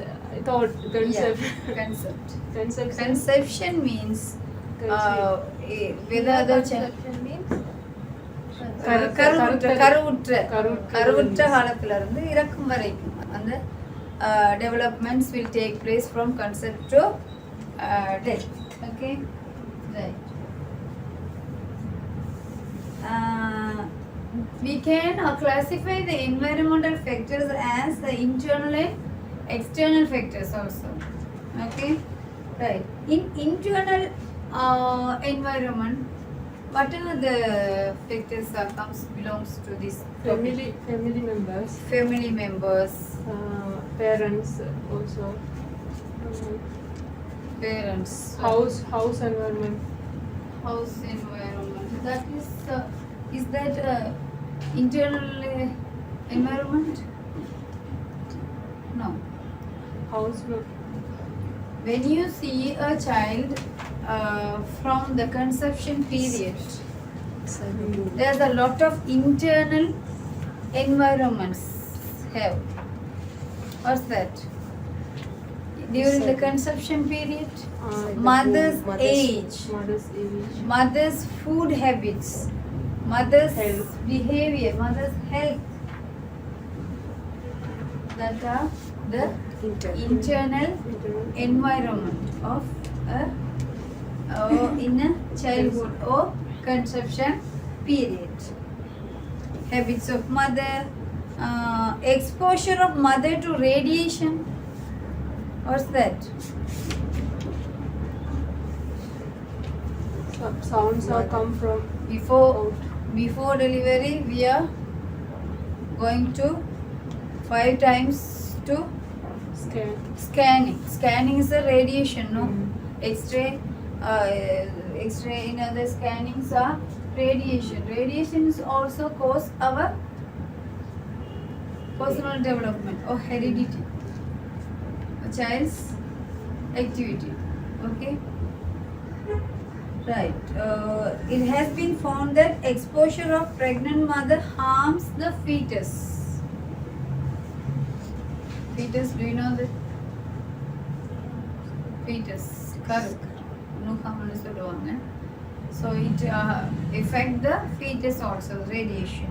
Speaker 4: thought. Concept.
Speaker 1: Yeah, concept.
Speaker 4: Conception.
Speaker 1: Conception means
Speaker 4: Conceive.
Speaker 1: whether the
Speaker 3: Conception means
Speaker 1: கருவுற்ற காலத்துல இருந்து இறக்கும் வரைக்கும் அந்த developments will take place from concept to death. Okay, right. We can classify the environmental factors as the internal and external factors also. Okay, right. In internal environment, what are the factors belongs to this topic?
Speaker 4: Family members.
Speaker 1: Family members,
Speaker 4: Parents also.
Speaker 1: parents,
Speaker 4: House environment.
Speaker 1: house environment. That is that internal environment? No.
Speaker 4: House.
Speaker 1: When you see a child from the conception period, there's a lot of internal environments have. What's that? During the conception period, mother's age, mother's food habits, mother's
Speaker 4: Health.
Speaker 1: behavior, mother's health. That are the internal environment of in a childhood or conception period. Habits of mother, exposure of mother to radiation. What's that?
Speaker 4: Some sounds are come from
Speaker 1: Before delivery, we are going to 5 times to
Speaker 4: scan.
Speaker 1: Scanning is a radiation, no?
Speaker 4: Mm.
Speaker 1: X-ray in other scannings are radiation. Radiation is also cause our personal development or heredity. A child's activity. Okay. Right. It has been found that exposure of pregnant mother harms the fetus. Fetus, do you know the fetus? Karu. நுகம்னு சொல்லுவாங்க. So it affect the fetus also, radiation.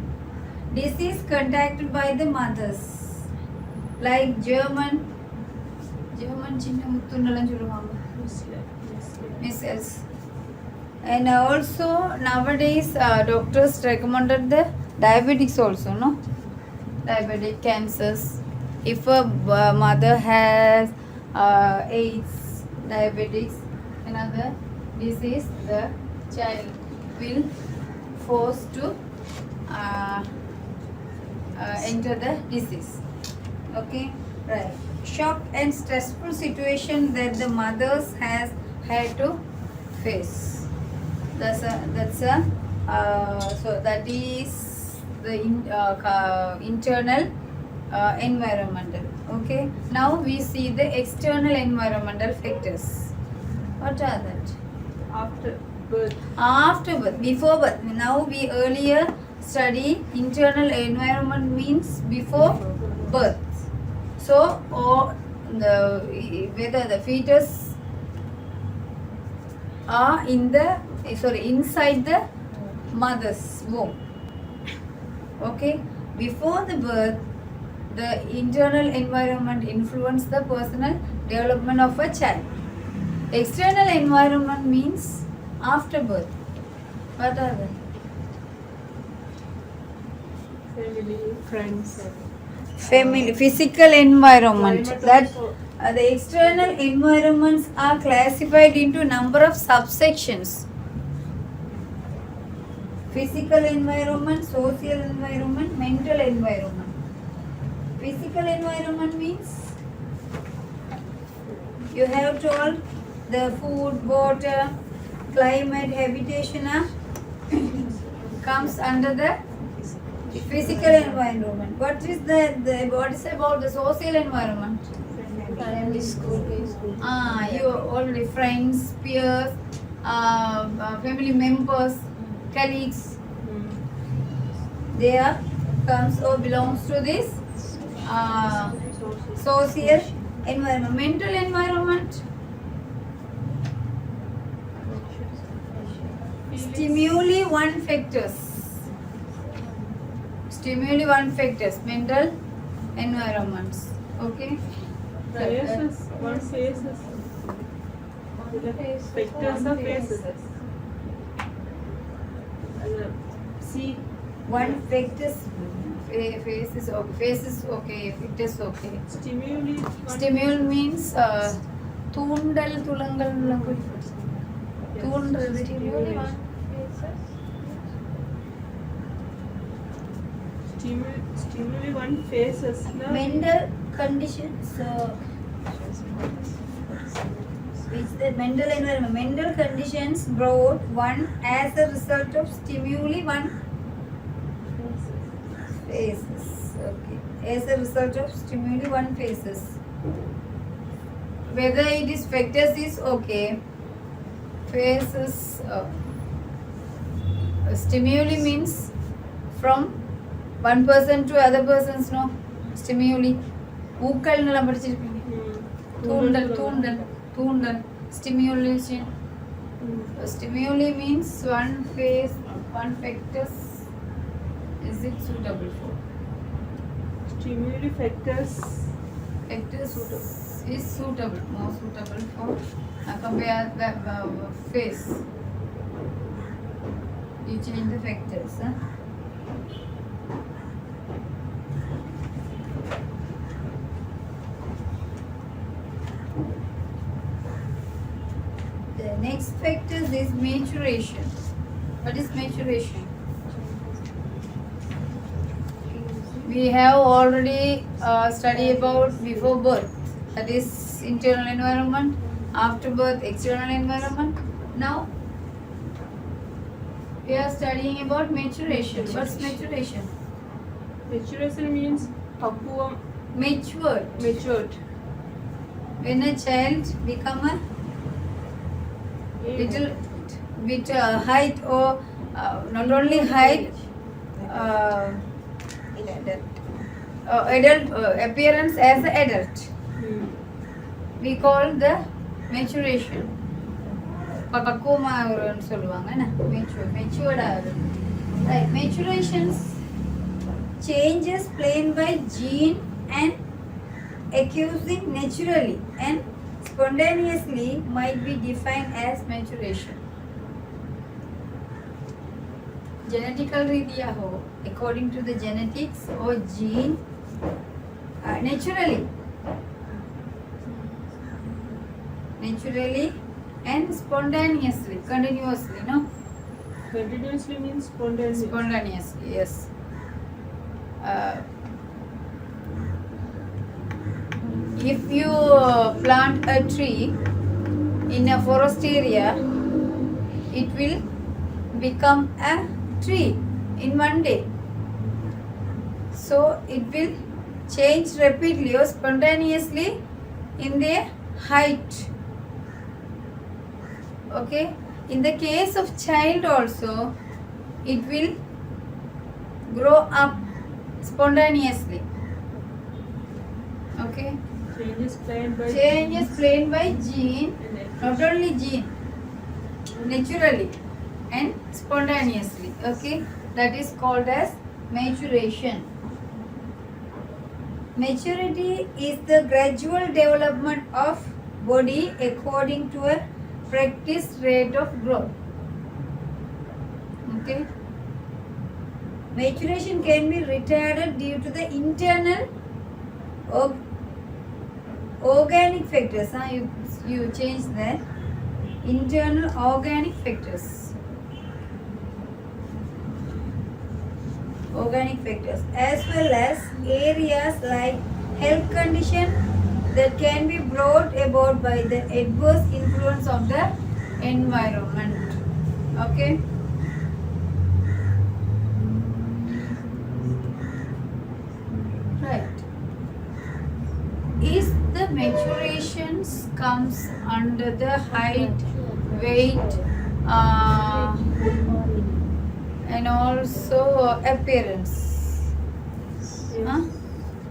Speaker 1: Disease contacted by the mothers like German சின்ன முத்துன்னெல்லாம் சொல்லுவாங்க, measles. And also nowadays doctors recommended the diabetics also, no? Diabetic cancers. If a mother has AIDS, diabetics, another disease, the child will forced to enter the disease. Okay, right. Shock and stressful situation that the mothers has had to face. So that is the internal environmental. Okay, now we see the external environmental factors. What are that?
Speaker 4: After birth.
Speaker 1: After birth, before birth. Now we earlier study internal environment means before birth. So whether the fetus are inside the mother's womb. Okay, before the birth, the internal environment influence the personal development of a child. External environment means after birth. What are they?
Speaker 4: Family, friends.
Speaker 1: Family, physical environment.
Speaker 4: Climate
Speaker 1: That
Speaker 4: also.
Speaker 1: the external environments are classified into number of subsections. Physical environment, social environment, mental environment. Physical environment means you have told the food, water, climate, habitation comes under the physical environment. What is about the social environment?
Speaker 3: Family, school.
Speaker 1: You already friends, peers, family members, colleagues. They comes or belongs to this social environment. Mental environment. Stimuli one factors. Mental environments. Okay.
Speaker 4: Faces. One faces. Factors of faces. See.
Speaker 1: One factors. Faces okay. Factors okay.
Speaker 4: Stimuli.
Speaker 1: Stimul means தூண்டல் துலங்கல் தூண்டல்.
Speaker 4: Stimuli one faces.
Speaker 1: Mental conditions. Which the mental environment. Mental conditions brought one as a result of stimuli one phases. Okay. As a result of stimuli one phases. Whether it is factors is okay. Phases. Stimuli means from one person to other persons, no? Stimuli. ஊக்கல் எல்லாம் படிச்சிருப்பீங்க. தூண்டல். Stimulation. Stimuli means one phase, one factors. Is it suitable for?
Speaker 4: Stimuli factors.
Speaker 1: Factors is suitable, more suitable for compare the phase. You change the factors. The next factor is maturation. What is maturation? We have already studied about before birth. That is internal environment. After birth, external environment. Now we are studying about maturation. What's maturation?
Speaker 4: Maturation means pakuvam,
Speaker 1: Matured. When a child become a little bit height or not only height, adult appearance as an adult. We call the maturation. பக்குவமாகறன்னு சொல்லுவாங்க என்ன matured ஆகுது right மெச்சுரேஷன்ஸ் changes plain by gene and occurring naturally and spontaneously might be defined as maturation. Genetical ரீதியாகவோ according to the genetics or gene naturally and spontaneously continuously no
Speaker 4: Continuously means spontaneous.
Speaker 1: spontaneously yes if you plant a tree in a forest area it will become a tree in one day so it will change rapidly or spontaneously in their height okay in the case of child also it will grow up spontaneously okay
Speaker 4: Changes
Speaker 1: plain by gene not only gene naturally and spontaneously okay that is called as maturation. Maturity is the gradual development of body according to a practiced rate of growth okay maturation can be retarded due to the internal organic factors you change that internal organic factors as well as areas like health condition that can be brought about by the adverse influence of the environment okay right is the maturations comes under the height weight and also appearance huh?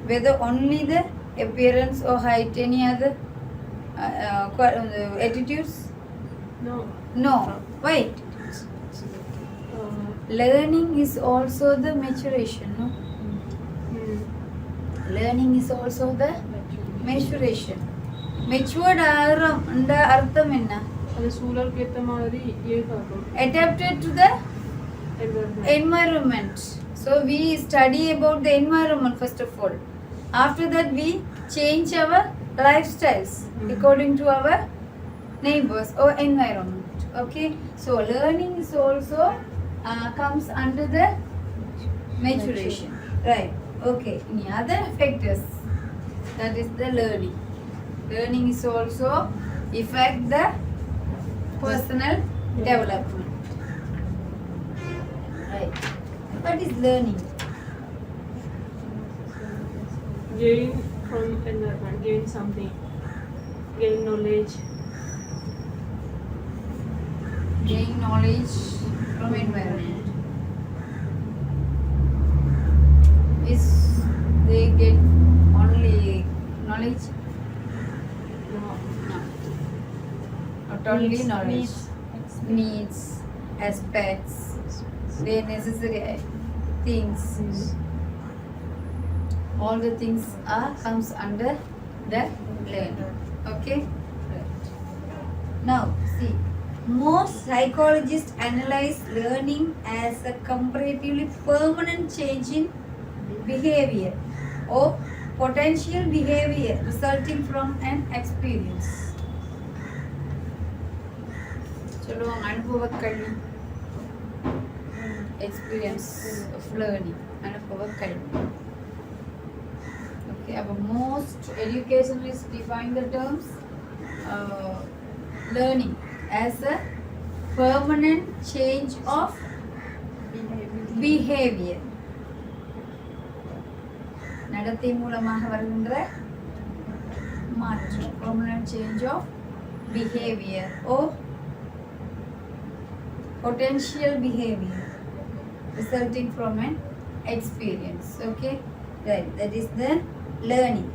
Speaker 1: Whether only the appearance or height any other attitudes no wait learning is also the maturation no learning is also the maturation matured ஆகிறோம் என்ற அர்த்தம் என்ன
Speaker 4: அது சூழலுக்கு ஏத்த மாதிரி இயக்கம்
Speaker 1: adapted to the
Speaker 4: environment.
Speaker 1: environment so we study about the environment first of all after that we change our lifestyles according to our neighbors or environment okay so learning is also comes under the maturation right okay any other factors that is the learning is also affect the personal development right what is learning
Speaker 4: Gain from environment, gain something, gain knowledge.
Speaker 1: gain knowledge from environment is they get only knowledge
Speaker 4: No.
Speaker 1: not only knowledge needs aspects the necessary things all the things are comes under the learning okay right. Now see most psychologists analyze learning as a comparatively permanent change in behavior or potential behavior resulting from an experience சொல்லுவாங்க அனுபவக்கல்வி experience of learning அனுபவக்கல்வி okay but most educationalists define the terms learning as a permanent change of behavior நடத்தை மூலமாக வருகின்ற மாற்றம் permanent change of behavior or potential behavior resulting from an experience okay right that is the learning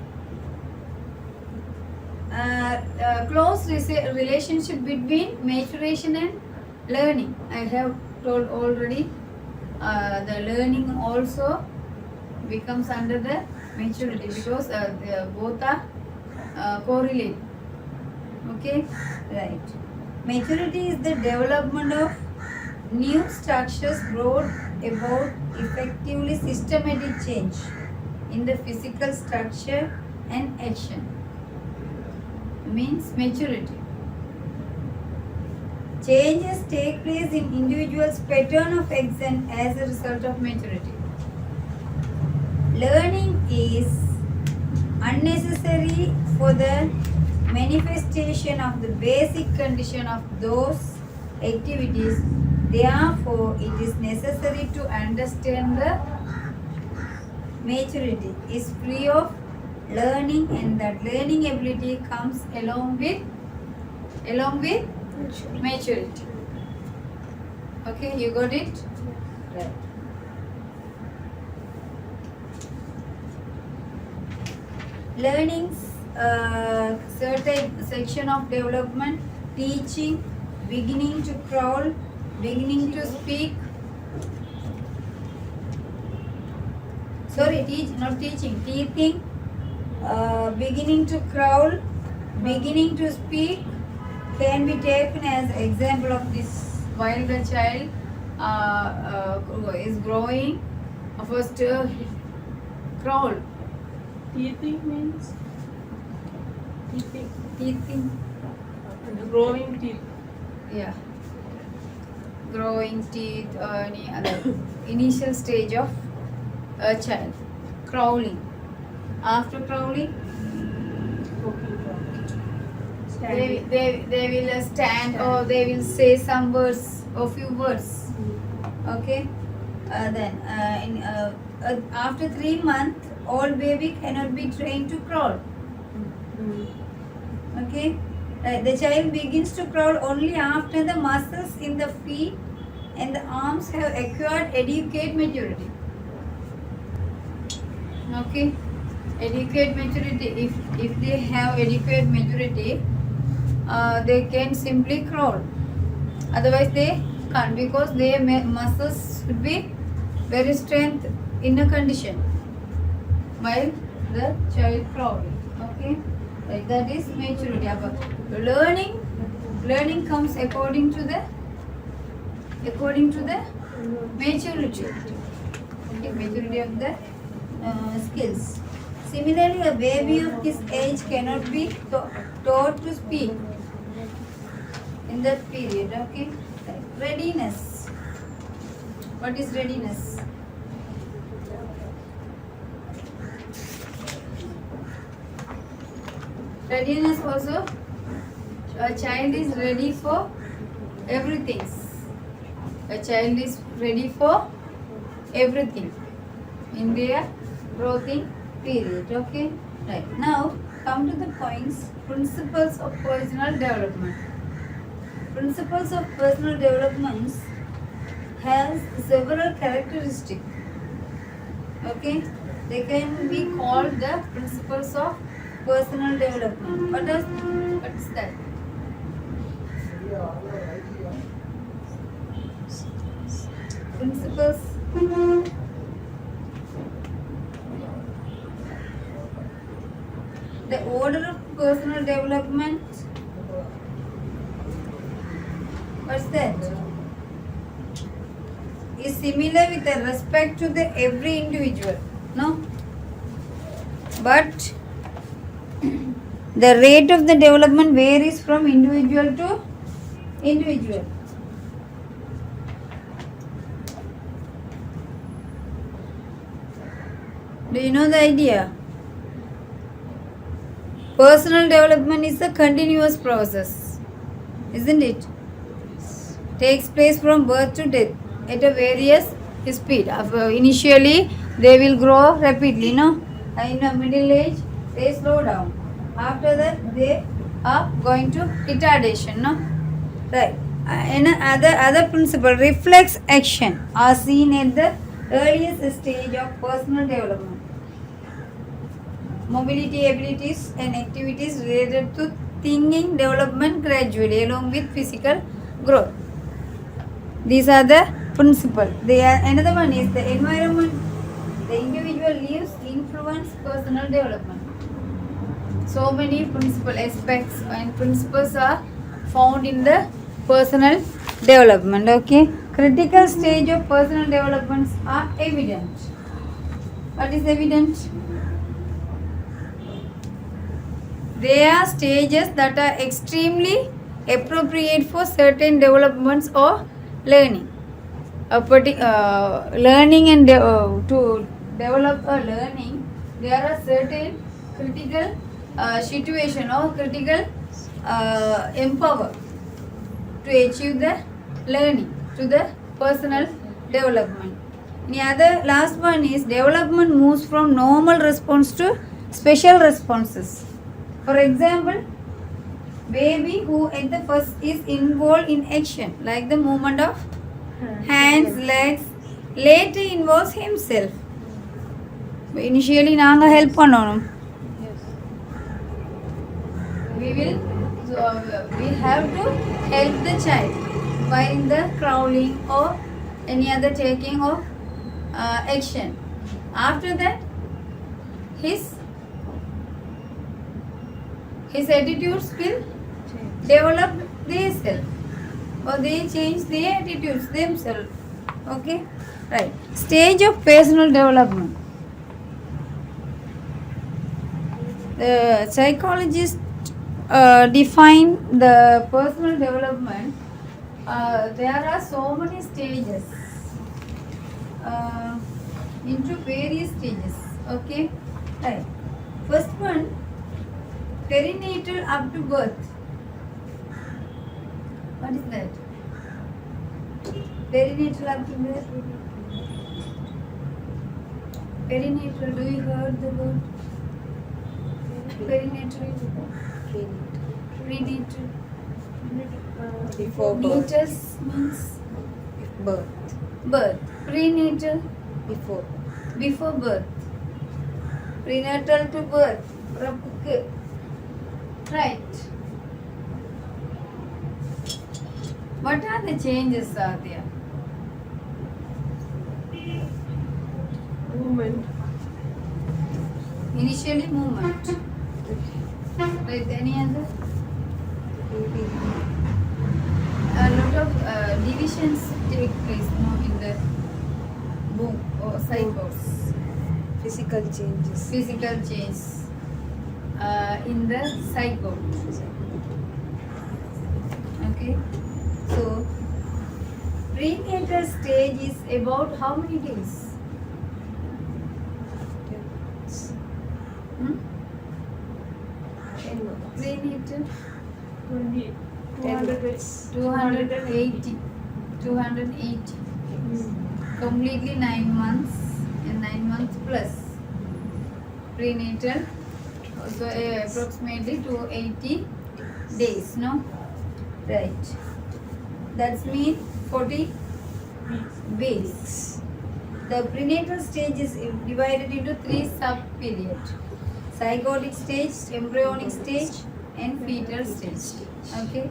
Speaker 1: close relationship between maturation and learning. I have told already. The learning also becomes under the maturity because both are correlate. Okay,
Speaker 3: Right. Maturity is the development of new structures brought about effectively systematic change in the physical structure and action.
Speaker 1: means maturity.
Speaker 3: Changes take place in individuals' pattern of action as a result of maturity. Learning is unnecessary for the manifestation of the basic condition of those activities. Therefore, it is necessary to understand the maturity is free of learning and that learning ability comes
Speaker 1: Along with maturity. Okay, you got it?
Speaker 3: right. Learning's certain section of development, teaching, beginning to crawl, beginning to speak. Sorry, not teaching, teething, beginning to crawl, beginning to speak can be taken as example of this.
Speaker 1: While the child is growing, first crawl,
Speaker 4: Teething means teething,
Speaker 1: teething,
Speaker 4: growing teeth.
Speaker 1: yeah, growing teeth or any other initial stage of a child. Crawling. After crawling, they will stand or they will say some words or few words.
Speaker 3: Okay. After 3 months, all baby cannot be trained to crawl. Okay. The child begins to crawl only after the muscles in the feet and the arms have acquired adequate maturity.
Speaker 1: Okay, adequate maturity. If they have adequate maturity, they can simply crawl. Otherwise, they can't because their muscles should be very strength in a condition while the child crawling. Okay, like that is maturity. But learning comes according to the maturity. Okay, maturity of the
Speaker 3: Skills. Similarly, a baby of this age cannot be taught to speak in that period. Okay. Readiness. What is readiness?
Speaker 1: Readiness also, a child is ready for everything. A child is ready for everything in their growing period. Okay,
Speaker 3: Right. Now, come to the points. Principles of personal development. Principles of personal development has several characteristics. Okay, they can be called the principles of personal development. What is that? Principles. The order of personal development. What's that? Is similar with respect to the every individual. No? But the rate of the development varies from individual to individual. Do you know the idea? Personal development is a continuous process, isn't it? Takes place from birth to death at a various speed. Initially, they will grow rapidly, no? In a middle age, they slow down. After that, they are going to retardation, no? Right. And other principle, reflex action are seen at the earliest stage of personal development. mobility abilities and activities related to thinking development gradually along with physical growth. These are the principles. They are, another one is the environment. The individual lives influence personal development. So many principal aspects and principles are found in the personal development. Okay, critical stage of personal developments are evident. What is evident? They are stages that are extremely appropriate for certain developments or learning. Learning and to develop a learning, there are certain critical situation or critical empower to achieve the learning to the personal development. The other last one is development moves from normal response to special responses. For example, baby who at the first is involved in action like the movement of hands, legs, later involves himself. Initially நாங்க help பண்ணணும். We have to help the child while the crawling or any other taking of action. After that, his attitudes will develop themselves or they change their attitudes themselves. Okay, right. Stage of personal development. The psychologists define the personal development. There are so many stages into various stages. Okay, right. First one, perinatal up to birth. What is that? Perinatal up to birth. Perinatal. Do you heard the word? Perinatal. Prenatal.
Speaker 5: Before birth.
Speaker 3: Natus means
Speaker 5: Birth.
Speaker 3: birth. Prenatal,
Speaker 5: Before.
Speaker 3: before birth. Prenatal to birth. பிறப்புக்கு. Right. What are the changes are there?
Speaker 4: Movement.
Speaker 3: Initially movement. Right. Any other?
Speaker 5: Baby.
Speaker 3: A lot of divisions take place now in the womb or cycles.
Speaker 5: Physical changes.
Speaker 3: Physical change in the zygote. Okay, so prenatal stage is about how many days? Hmm?
Speaker 5: 10 months.
Speaker 3: Prenatal
Speaker 4: 20.
Speaker 3: 280. Completely 9 months and 9 months plus. Prenatal, so approximately 280 days, no? Right. That's mean 40 weeks. The prenatal stage is divided into 3 sub-periods. Zygotic stage, embryonic stage and fetal stage. Okay?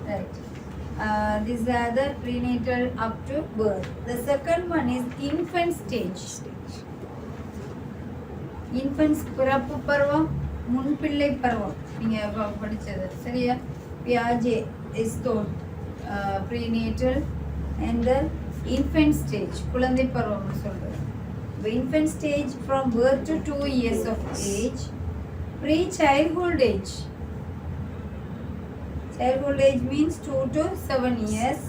Speaker 3: Right. These are the prenatal up to birth. The second one is infant stage. Infants பிறப்பு பருவம் முன்பிள்ளை பருவம் நீங்க படிச்சது சரியா? Piaget is taught prenatal and the infant stage குழந்தை பருவம்னு சொல்றது. The infant stage from birth to 2 years of age. Pre-childhood age. Childhood age means 2 to 7 years.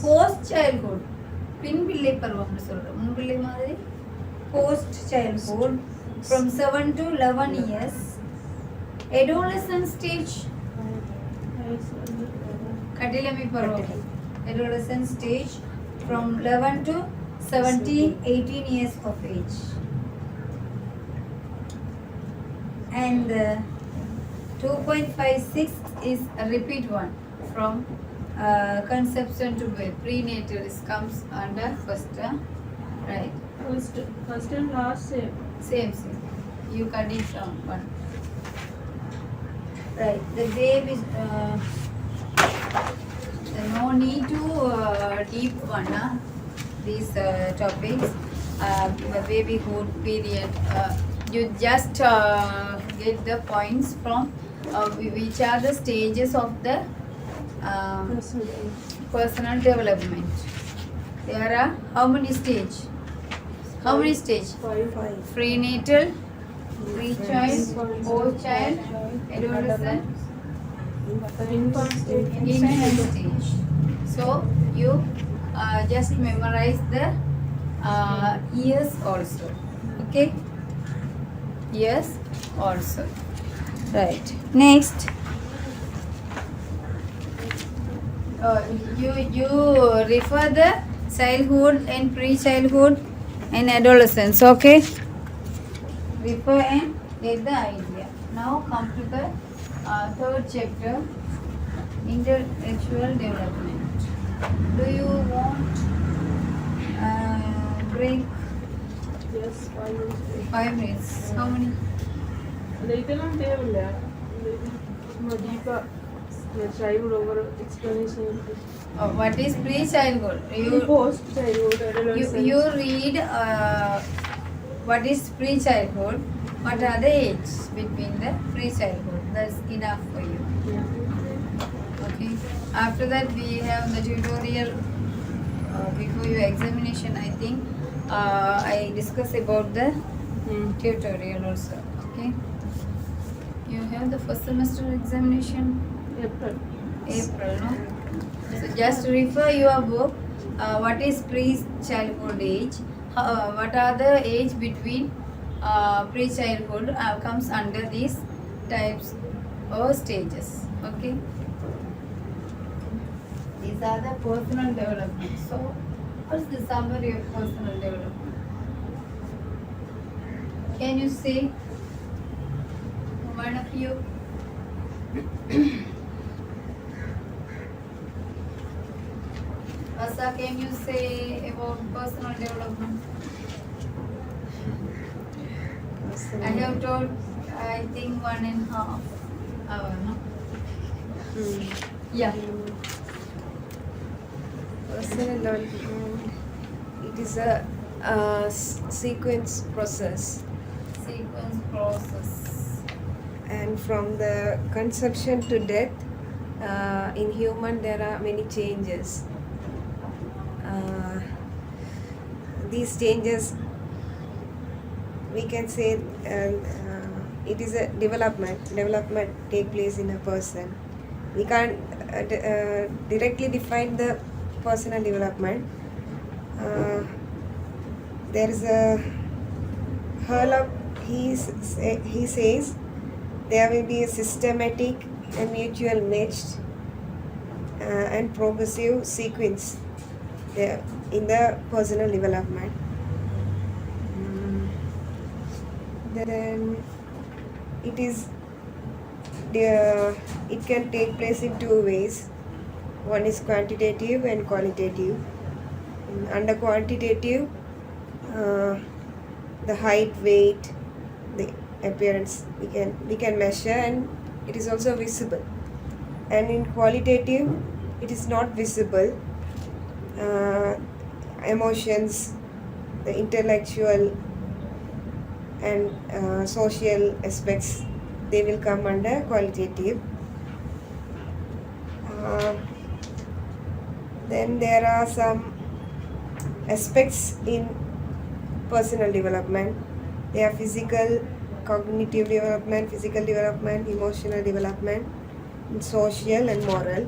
Speaker 3: Post childhood பின்பிள்ளை பருவம்னு சொல்றோம். முன்பிள்ளை மாதிரி post childhood from 7 to 11 years. Adolescent stage கட்டிலமை பருவம். Adolescent stage from 11 to 18 years of age. And 2.56 is a repeat one from conception to birth. Prenatal comes under first, right?
Speaker 4: First and last same.
Speaker 3: Same. You cut it from one. Right. The baby is. No need to deep one. These topics. The babyhood period. You just get the points from which are the stages of the personal development. There are how many stage? How many stage?
Speaker 4: Five.
Speaker 3: Prenatal, pre-child, post-child, adolescent,
Speaker 4: Infant stage.
Speaker 3: infant stage. So you just memorize the years also. Okay? Years also. Right. Next. You refer the childhood and pre-childhood and adolescence. Okay? Refer and get the idea. Now come to the third chapter, intellectual development. Do you want break
Speaker 4: Yes, 5 minutes.
Speaker 3: 5 minutes? How many?
Speaker 4: ഇതെല്ലാം തേവില്ല ഡീപ്പാ child over explanation
Speaker 3: What is pre-childhood?
Speaker 4: Post childhood
Speaker 3: You read what is pre-childhood. What are the age between the pre-childhood? That's enough for you. Okay. After that, we have the tutorial before your examination. I think I discuss about the tutorial also. Okay. You have the first semester examination April, no? So just refer your book. What is pre-childhood age? What are the age between pre-childhood comes under these types or stages. Okay. These are the personal development. So, what's the summary of personal development? Can you say, one of you? Asa, can you say about personal development? I have told, I think 1.5 hour, no? Yeah.
Speaker 2: Personal development, it is a sequence process,
Speaker 3: Sequence process.
Speaker 2: and from the conception to death, in human there are many changes. These changes, we can say, it is a development take place in a person. We can't directly define the personal development. There is a Herlock, he says there will be a systematic and mutual matched and progressive sequence there in the personal development. Then it is it can take place in two ways. One is quantitative and qualitative. Under quantitative, the height, weight, the appearance we can measure, and it is also visible. And in qualitative, it is not visible. Emotions, the intellectual and social aspects, they will come under qualitative. Then there are some aspects in personal development. They are physical, cognitive development, physical development, emotional development, and social and moral.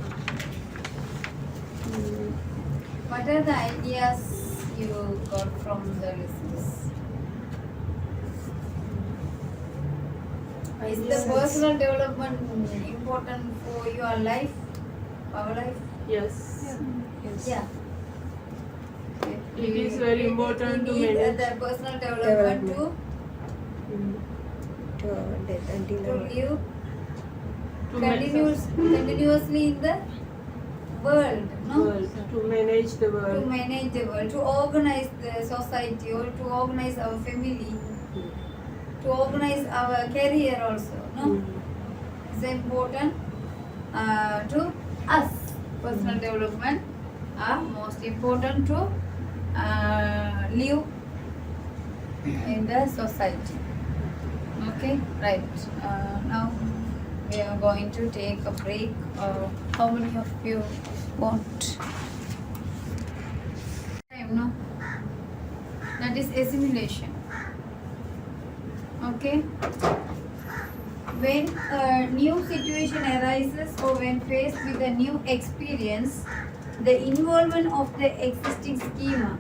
Speaker 3: What are the ideas you got from the lessons? Is the personal development important for your life, our life?
Speaker 4: Yes.
Speaker 3: Yeah.
Speaker 4: It is very important
Speaker 3: We
Speaker 4: to
Speaker 3: need
Speaker 4: manage.
Speaker 3: the personal development
Speaker 2: To death until
Speaker 3: to live
Speaker 4: To manage
Speaker 3: continuously in the world, no?
Speaker 4: world, to manage the
Speaker 3: To
Speaker 4: world.
Speaker 3: manage the world, to organize the society or to organize our family. to organize our career also. No, it's important to us. Personal development are most important to live in the society. Okay, right. Now we are going to take a break. How many of you want? No, that is assimilation. Okay. When a new situation arises or when faced with a new experience, the involvement of the existing schema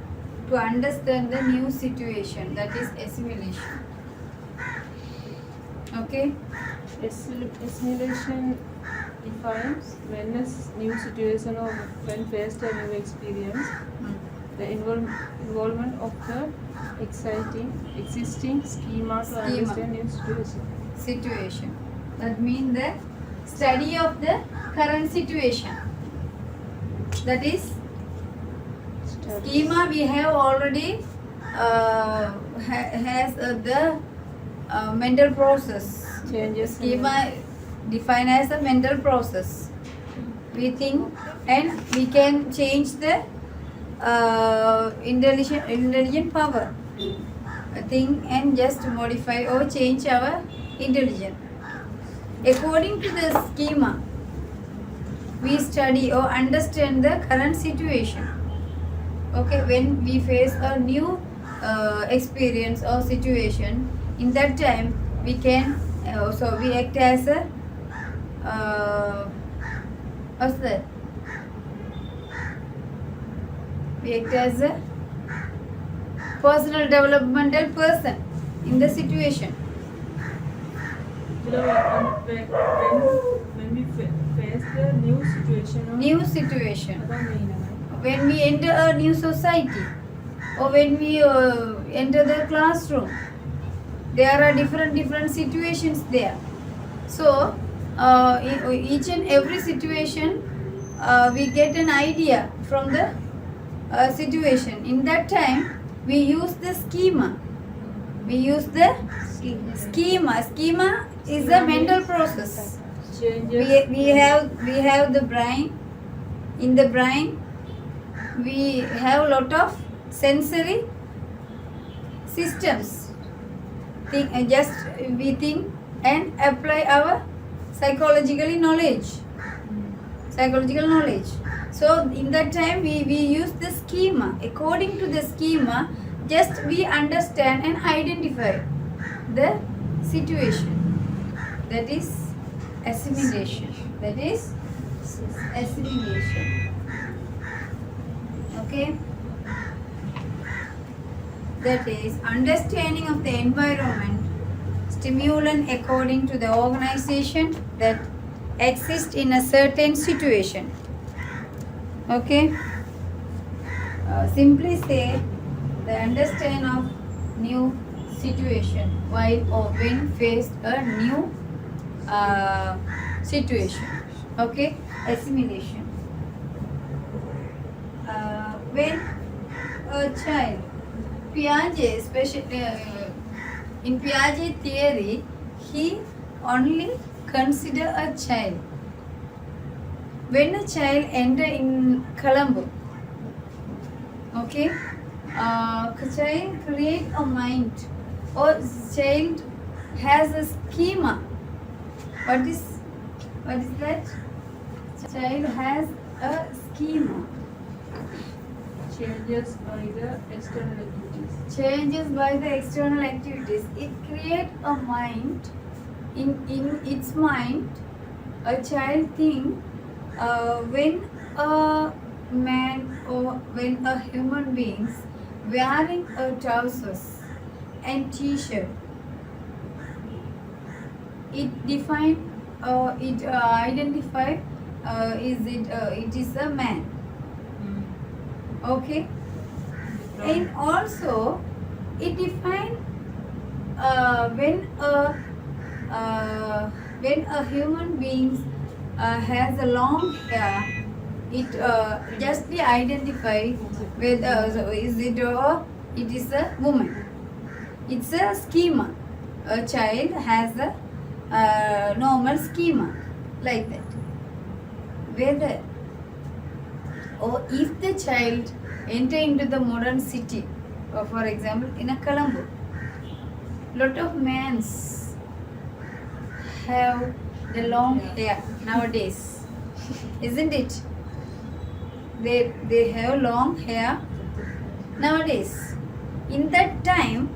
Speaker 3: to understand the new situation, that is assimilation. Okay.
Speaker 4: Assimilation defines when a new situation or when faced a new experience, the involvement of the existing schema to understand new
Speaker 3: Situation. That means the study of the current situation. That is schema we have already has the mental process.
Speaker 4: changes.
Speaker 3: Schema defined as a mental process. We think and we can change the intelligent power. Think and just modify or change our intelligence. According to the schema, we study or understand the current situation. Okay, when we face a new experience or situation, in that time we can so we act as a what's that? We act as a personal developmental person in the situation.
Speaker 4: You know, when we face the new situation,
Speaker 3: New situation.
Speaker 4: അതാണ് main ആണ്.
Speaker 3: When we enter a new society or when we enter the classroom, there are different situations there. So each and every situation we get an idea from the situation. In that time we use the schema. We use the schema. Schema is a mental process.
Speaker 4: Changes.
Speaker 3: We have the brain. In the brain we have a lot of sensory systems. We think and apply our psychological knowledge. So in that time we use the schema. According to the schema, just we understand and identify the situation. That is assimilation. Okay. That is understanding of the environment, stimulant according to the organization that exists in a certain situation. Okay. Simply say the understand of new situation while or when faced a new situation. Okay. Assimilation. When a child, Piaget, especially in Piaget theory, he only consider a child. When a child enter in Colombo, okay, child create a mind or child has a schema. What is that? Child has a schema.
Speaker 4: Changes by the external activities.
Speaker 3: It creates a mind. In its mind, a child think when a man or when a human beings wearing a trousers and t-shirt, it define it identify it is a man. Okay. And also it define when a human being has a long hair, it justly identify whether it is a woman. It's a schema. a child has a normal schema like that. Whether or if the child enter into the modern city, or for example in a Colombo, lot of mans have the long hair nowadays, isn't it? They have long hair nowadays. In that time,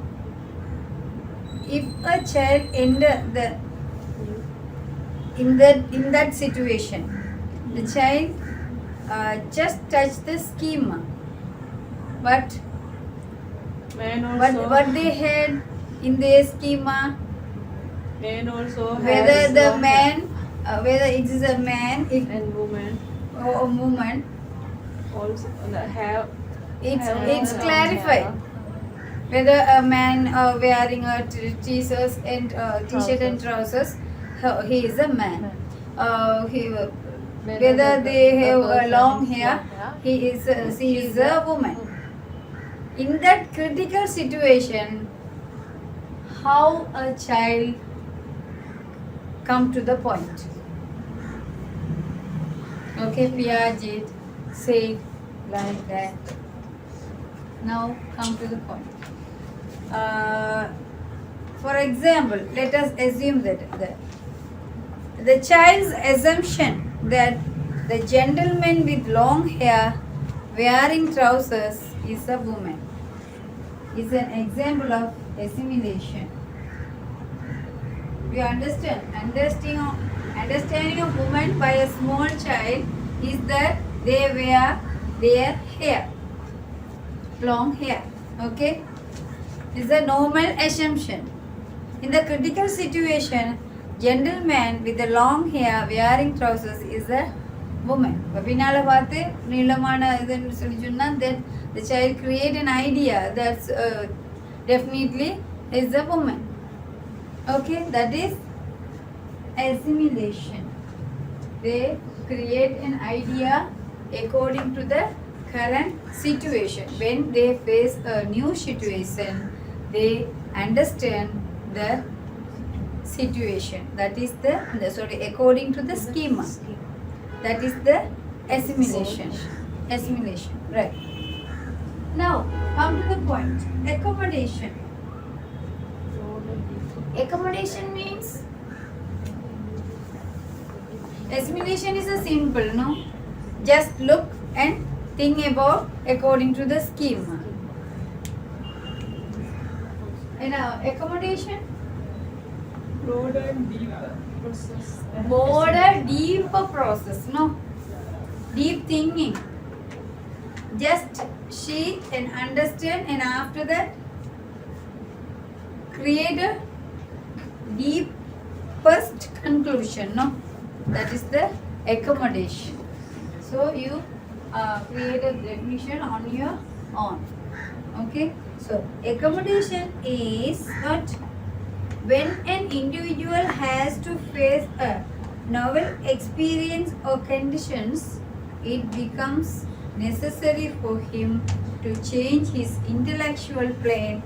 Speaker 3: if a child enter the in that situation, the child just touch the schema, but
Speaker 4: Man also.
Speaker 3: what they had in their schema,
Speaker 4: Man also
Speaker 3: whether
Speaker 4: has
Speaker 3: the
Speaker 4: long
Speaker 3: man, whether it is a man
Speaker 4: and woman
Speaker 3: or a woman,
Speaker 4: also have.
Speaker 3: it's
Speaker 4: have long
Speaker 3: clarified.
Speaker 4: hair.
Speaker 3: Whether a man wearing a t-shirt and t-shirt and trousers, he is a man. Whether they have a long hair, she is a woman. In that critical situation, how a child come to the point? Okay, Piaget said like that. Now come to the point. For example, let us assume that the child's assumption that the gentleman with long hair wearing trousers is a woman is an example of assimilation. You understand? Understanding of woman by a small child is that they wear their hair, long hair. Okay? Is a normal assumption. In the critical situation, gentleman with the long hair wearing trousers is a woman. பின்னால பார்த்து நீளமான இதுன்னு சொல்லி சொன்னா then the child create an idea that's definitely is a woman. Okay, that is assimilation. They create an idea according to the current situation. When they face a new situation, they understand the situation. That is according to the schema. That is the assimilation. Assimilation, right. Now, come to the point. Accommodation. Accommodation means assimilation is a simple, no? Just look and think about according to the schema. And accommodation,
Speaker 4: Broader and deeper process.
Speaker 3: broader, deeper process, no? Deep thinking. Just see and understand, and after that, create a deepest conclusion, no? That is the accommodation. So you create a definition on your own. Okay? So accommodation is what? When an individual has to face a novel experience or conditions, it becomes necessary for him to change his intellectual plane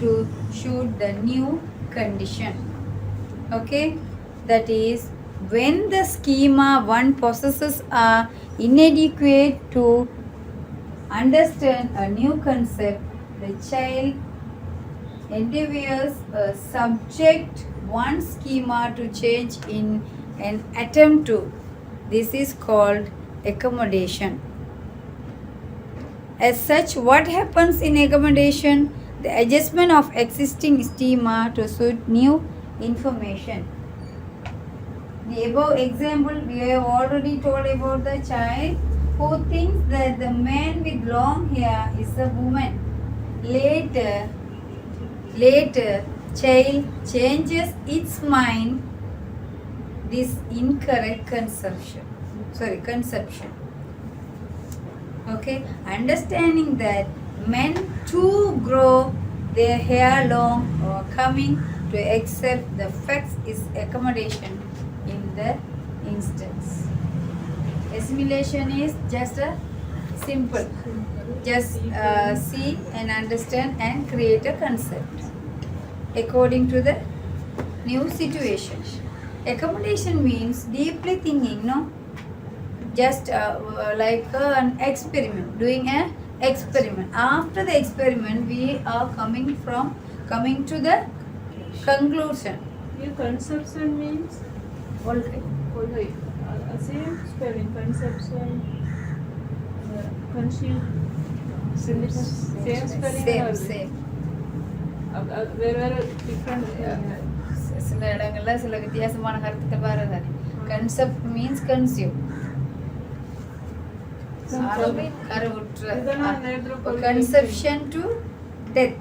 Speaker 3: to suit the new condition. Okay? That is, when the schema one possesses are inadequate to understand a new concept, the child endeavors subject one schema to change in an attempt to. This is called accommodation. As such, what happens in accommodation? The adjustment of existing schema to suit new information. The above example, we have already told about the child who thinks that the man with long hair is a woman. Later, child changes its mind. This incorrect conception. Okay, understanding that men too grow their hair long or coming to accept the facts is accommodation in the instance. Assimilation is just a simple. Just see and understand and create a concept according to the new situation. Accommodation means deeply thinking, no? Just like an experiment, doing an experiment. After the experiment, we are coming to the conclusion.
Speaker 4: Here conception means
Speaker 3: Okay.
Speaker 4: same spelling. Conception, conceive, same spelling.
Speaker 3: Same.
Speaker 4: Where different.
Speaker 3: சில இடங்கள்ல சில வித்தியாசமான கருத்துக்கள் வரதானே. Concept means consume. கருவுற்ற. Conception to death.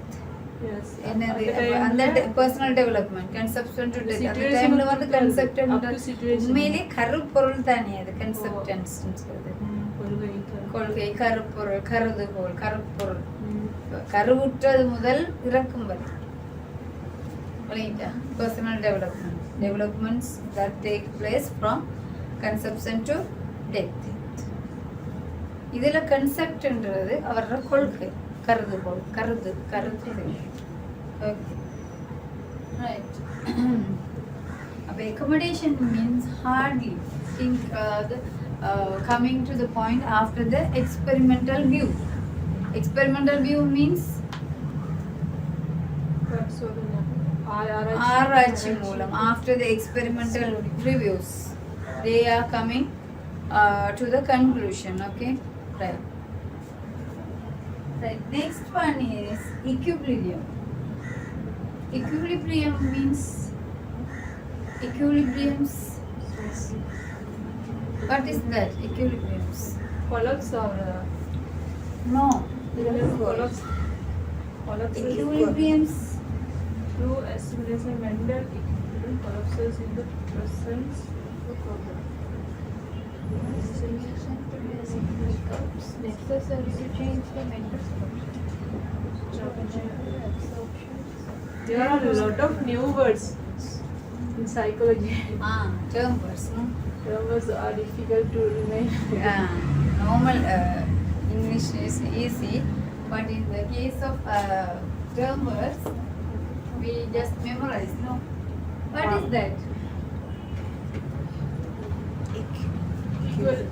Speaker 4: Yes.
Speaker 3: என்னது
Speaker 4: At the time
Speaker 3: அந்த
Speaker 4: ல
Speaker 3: personal development conception to death அந்த
Speaker 4: Situation
Speaker 3: டைம்ல வந்து
Speaker 4: up to
Speaker 3: கன்செப்ட்
Speaker 4: situation.
Speaker 3: உண்மையிலே கருப்பொருள் தானே அது கன்செப்டன்ஸ் சொல்றது கொள்கை கருப்பொருள் கருதுகோள் கருப்பொருள் கருவுற்றது முதல் இறக்கும் வரை personal developments that take place from conception to death. இதுல கன்செப்ட்ன்றது அவரோட கொள்கை கருதுகோள் கருத்து ரைட். அப்போ accommodation means hardly think coming to the point after the experimental view. Experimental view means ஆராய்ச்சி மூலம் after the experimental reviews they are coming to the conclusion. Okay, right. Next one is equilibrium. Equilibrium means equilibriums. What is that? Equilibriums?
Speaker 4: Collapse or
Speaker 3: No.
Speaker 4: collapse.
Speaker 3: Equilibriums.
Speaker 4: Through assimilation, mental equilibrium collapses in the presence of the problem.
Speaker 1: Necessary to change the mental
Speaker 4: There are a lot of new words in psychology.
Speaker 3: Term words, no?
Speaker 4: Terms are difficult to remain.
Speaker 3: Normal English is easy, but in the case of term words, we just memorize, no? What is that?
Speaker 4: Well,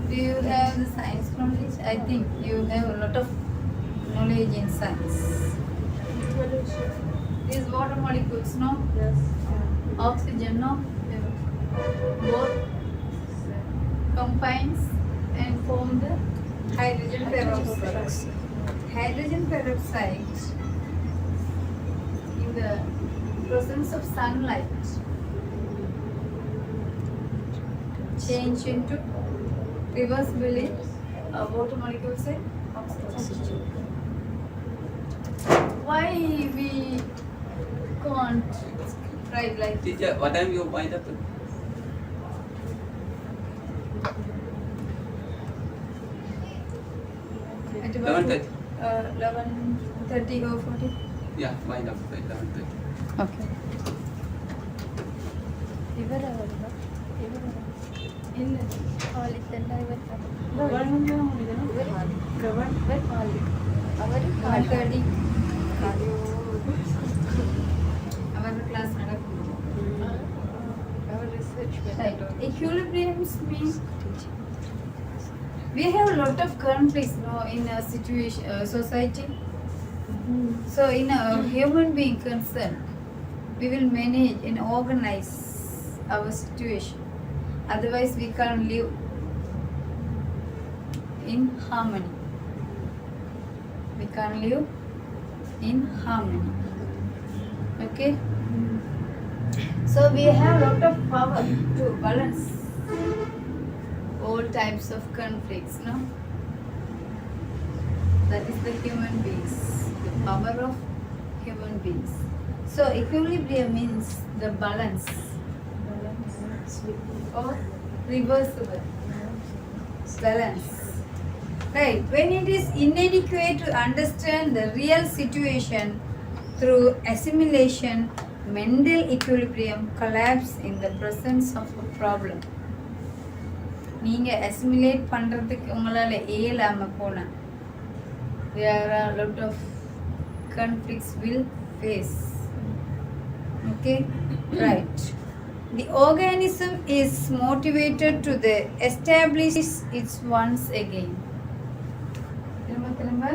Speaker 3: Do you have the science knowledge? I think you have a lot of knowledge in science.
Speaker 4: equalization.
Speaker 3: These water molecules, no?
Speaker 4: Yes.
Speaker 3: Oxygen, no? Both combines and form the hydrogen peroxide. Hydrogen peroxide in the presence of sunlight change into reversibly water molecules and oxygen. Why we can't write like this?
Speaker 7: Teacher, what time you wind up?
Speaker 3: At about
Speaker 7: 11:30.
Speaker 3: 11:30 or 40?
Speaker 7: Yeah, wind up by 11:30.
Speaker 3: Okay.
Speaker 1: ಇಲ್ಲ ಹಾಲಿದ್ದೆಲ್ಲ ಇವತ್ತು ಅವರು
Speaker 3: 1:30 our class நடக்கும்.
Speaker 1: ಅವರು research
Speaker 3: Right. Equilibriums means we have a lot of conflicts, no, in a situation, society. So, in a human being concerned, we will manage and organize our situation. Otherwise, we can't live in harmony. We can't live in harmony. Okay? So we have a lot of power to balance all types of conflicts, no? That is the human beings, the power of human beings. So equilibrium means the balance or reversible balance. Right. When it is inadequate to understand the real situation through assimilation, mental equilibrium collapse in the presence of a problem. நீங்க assimilate பண்றதுக்கு உங்களால இயலாம போனா there are a lot of conflicts will face. Okay, right. The organism is motivated to the establish its once again. திரும்ப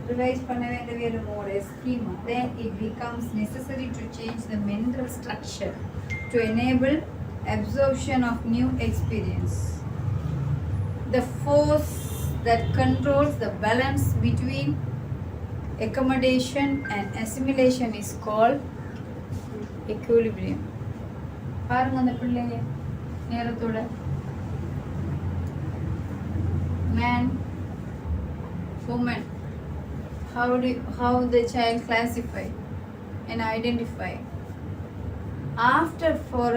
Speaker 3: revise பண்ண வேண்டிய ஒரு mode schema. Then it becomes necessary to change the mental structure to enable absorption of new experience. The force that controls the balance between accommodation and assimilation is called equilibrium. பாருங்க அந்த பிள்ளைய நேரத்தோட man, woman, how the child classify and identify after for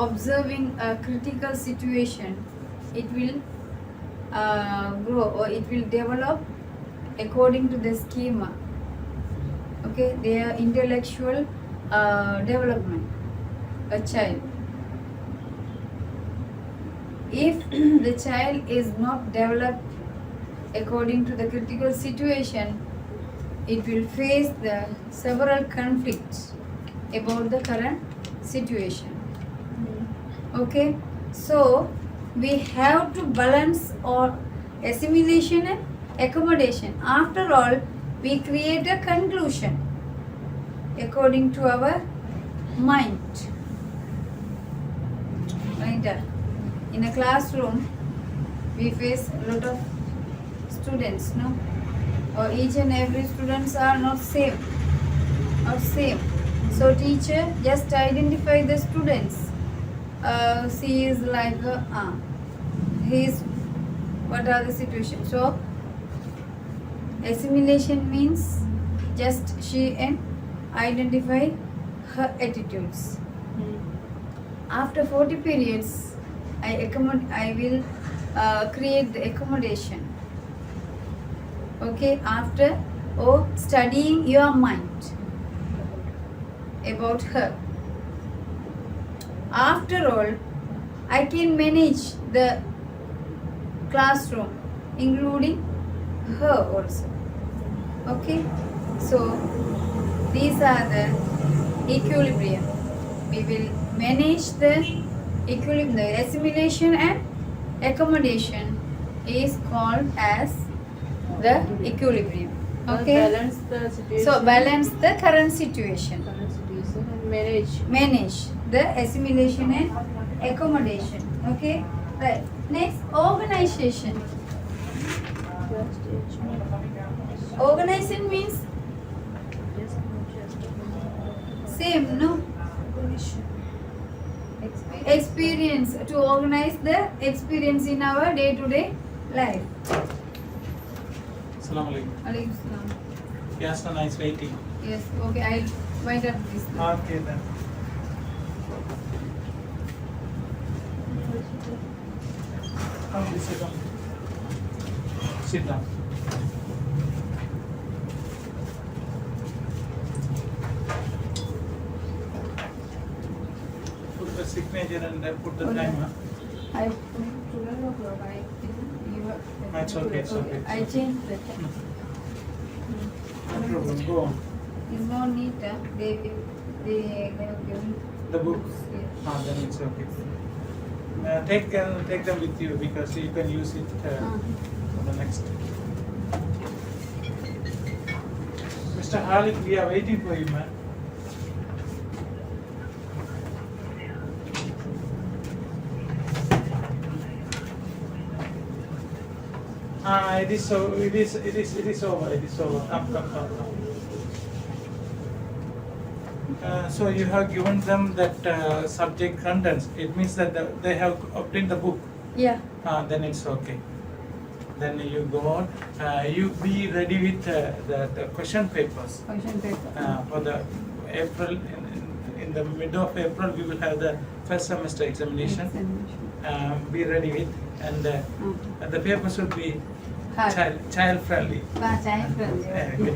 Speaker 3: observing a critical situation, it will grow or it will develop according to the schema. Okay, their intellectual development, a child. If the child is not developed according to the critical situation, it will face the several conflicts about the current situation. Okay, so we have to balance or assimilation and accommodation. After all, we create a conclusion according to our mind. Right? In a classroom, we face a lot of students, no? Or each and every students are not same. So teacher just identify the students. She is like he is, what are the situations? So assimilation means just she and identify her attitudes. After 40 periods, I will create the accommodation. Okay, after studying your mind about her. After all, I can manage the classroom including her also. Okay, so these are the equilibrium. We will manage the equilibrium. The assimilation and accommodation is called as the equilibrium. Okay,
Speaker 4: Balance the situation.
Speaker 3: so balance the current situation.
Speaker 4: Current situation and manage.
Speaker 3: The assimilation and accommodation. Okay, right. Next, organization. Organization means same, no? Experience, to organize the experience in our day-to-day life.
Speaker 8: Assalamu alaikum.
Speaker 3: Alaikum salam.
Speaker 8: Yes, no, nice waiting.
Speaker 3: Yes, okay, I'll wind up this.
Speaker 8: Okay then. Come, please sit down. Sit down. Put the signature and put the timer.
Speaker 3: I put 12 o'clock.
Speaker 8: It's okay, it's okay.
Speaker 3: I changed the time.
Speaker 8: No problem, go on.
Speaker 3: It's more neater. They have given
Speaker 8: The book.
Speaker 3: Yes.
Speaker 8: Then it's okay. Take them with you because you can use it for the next. Mr. Halik, we are waiting for you, man. It is so. It is over. It is over. Come. So you have given them that subject contents. It means that they have obtained the book.
Speaker 3: Yeah.
Speaker 8: Then it's okay. Then you go on. You be ready with the question papers.
Speaker 3: Question paper.
Speaker 8: For the April, in the middle of April, we will have the first semester examination. Be ready with, and the papers will be
Speaker 3: Hard.
Speaker 8: child friendly.
Speaker 3: Child friendly.
Speaker 8: Okay.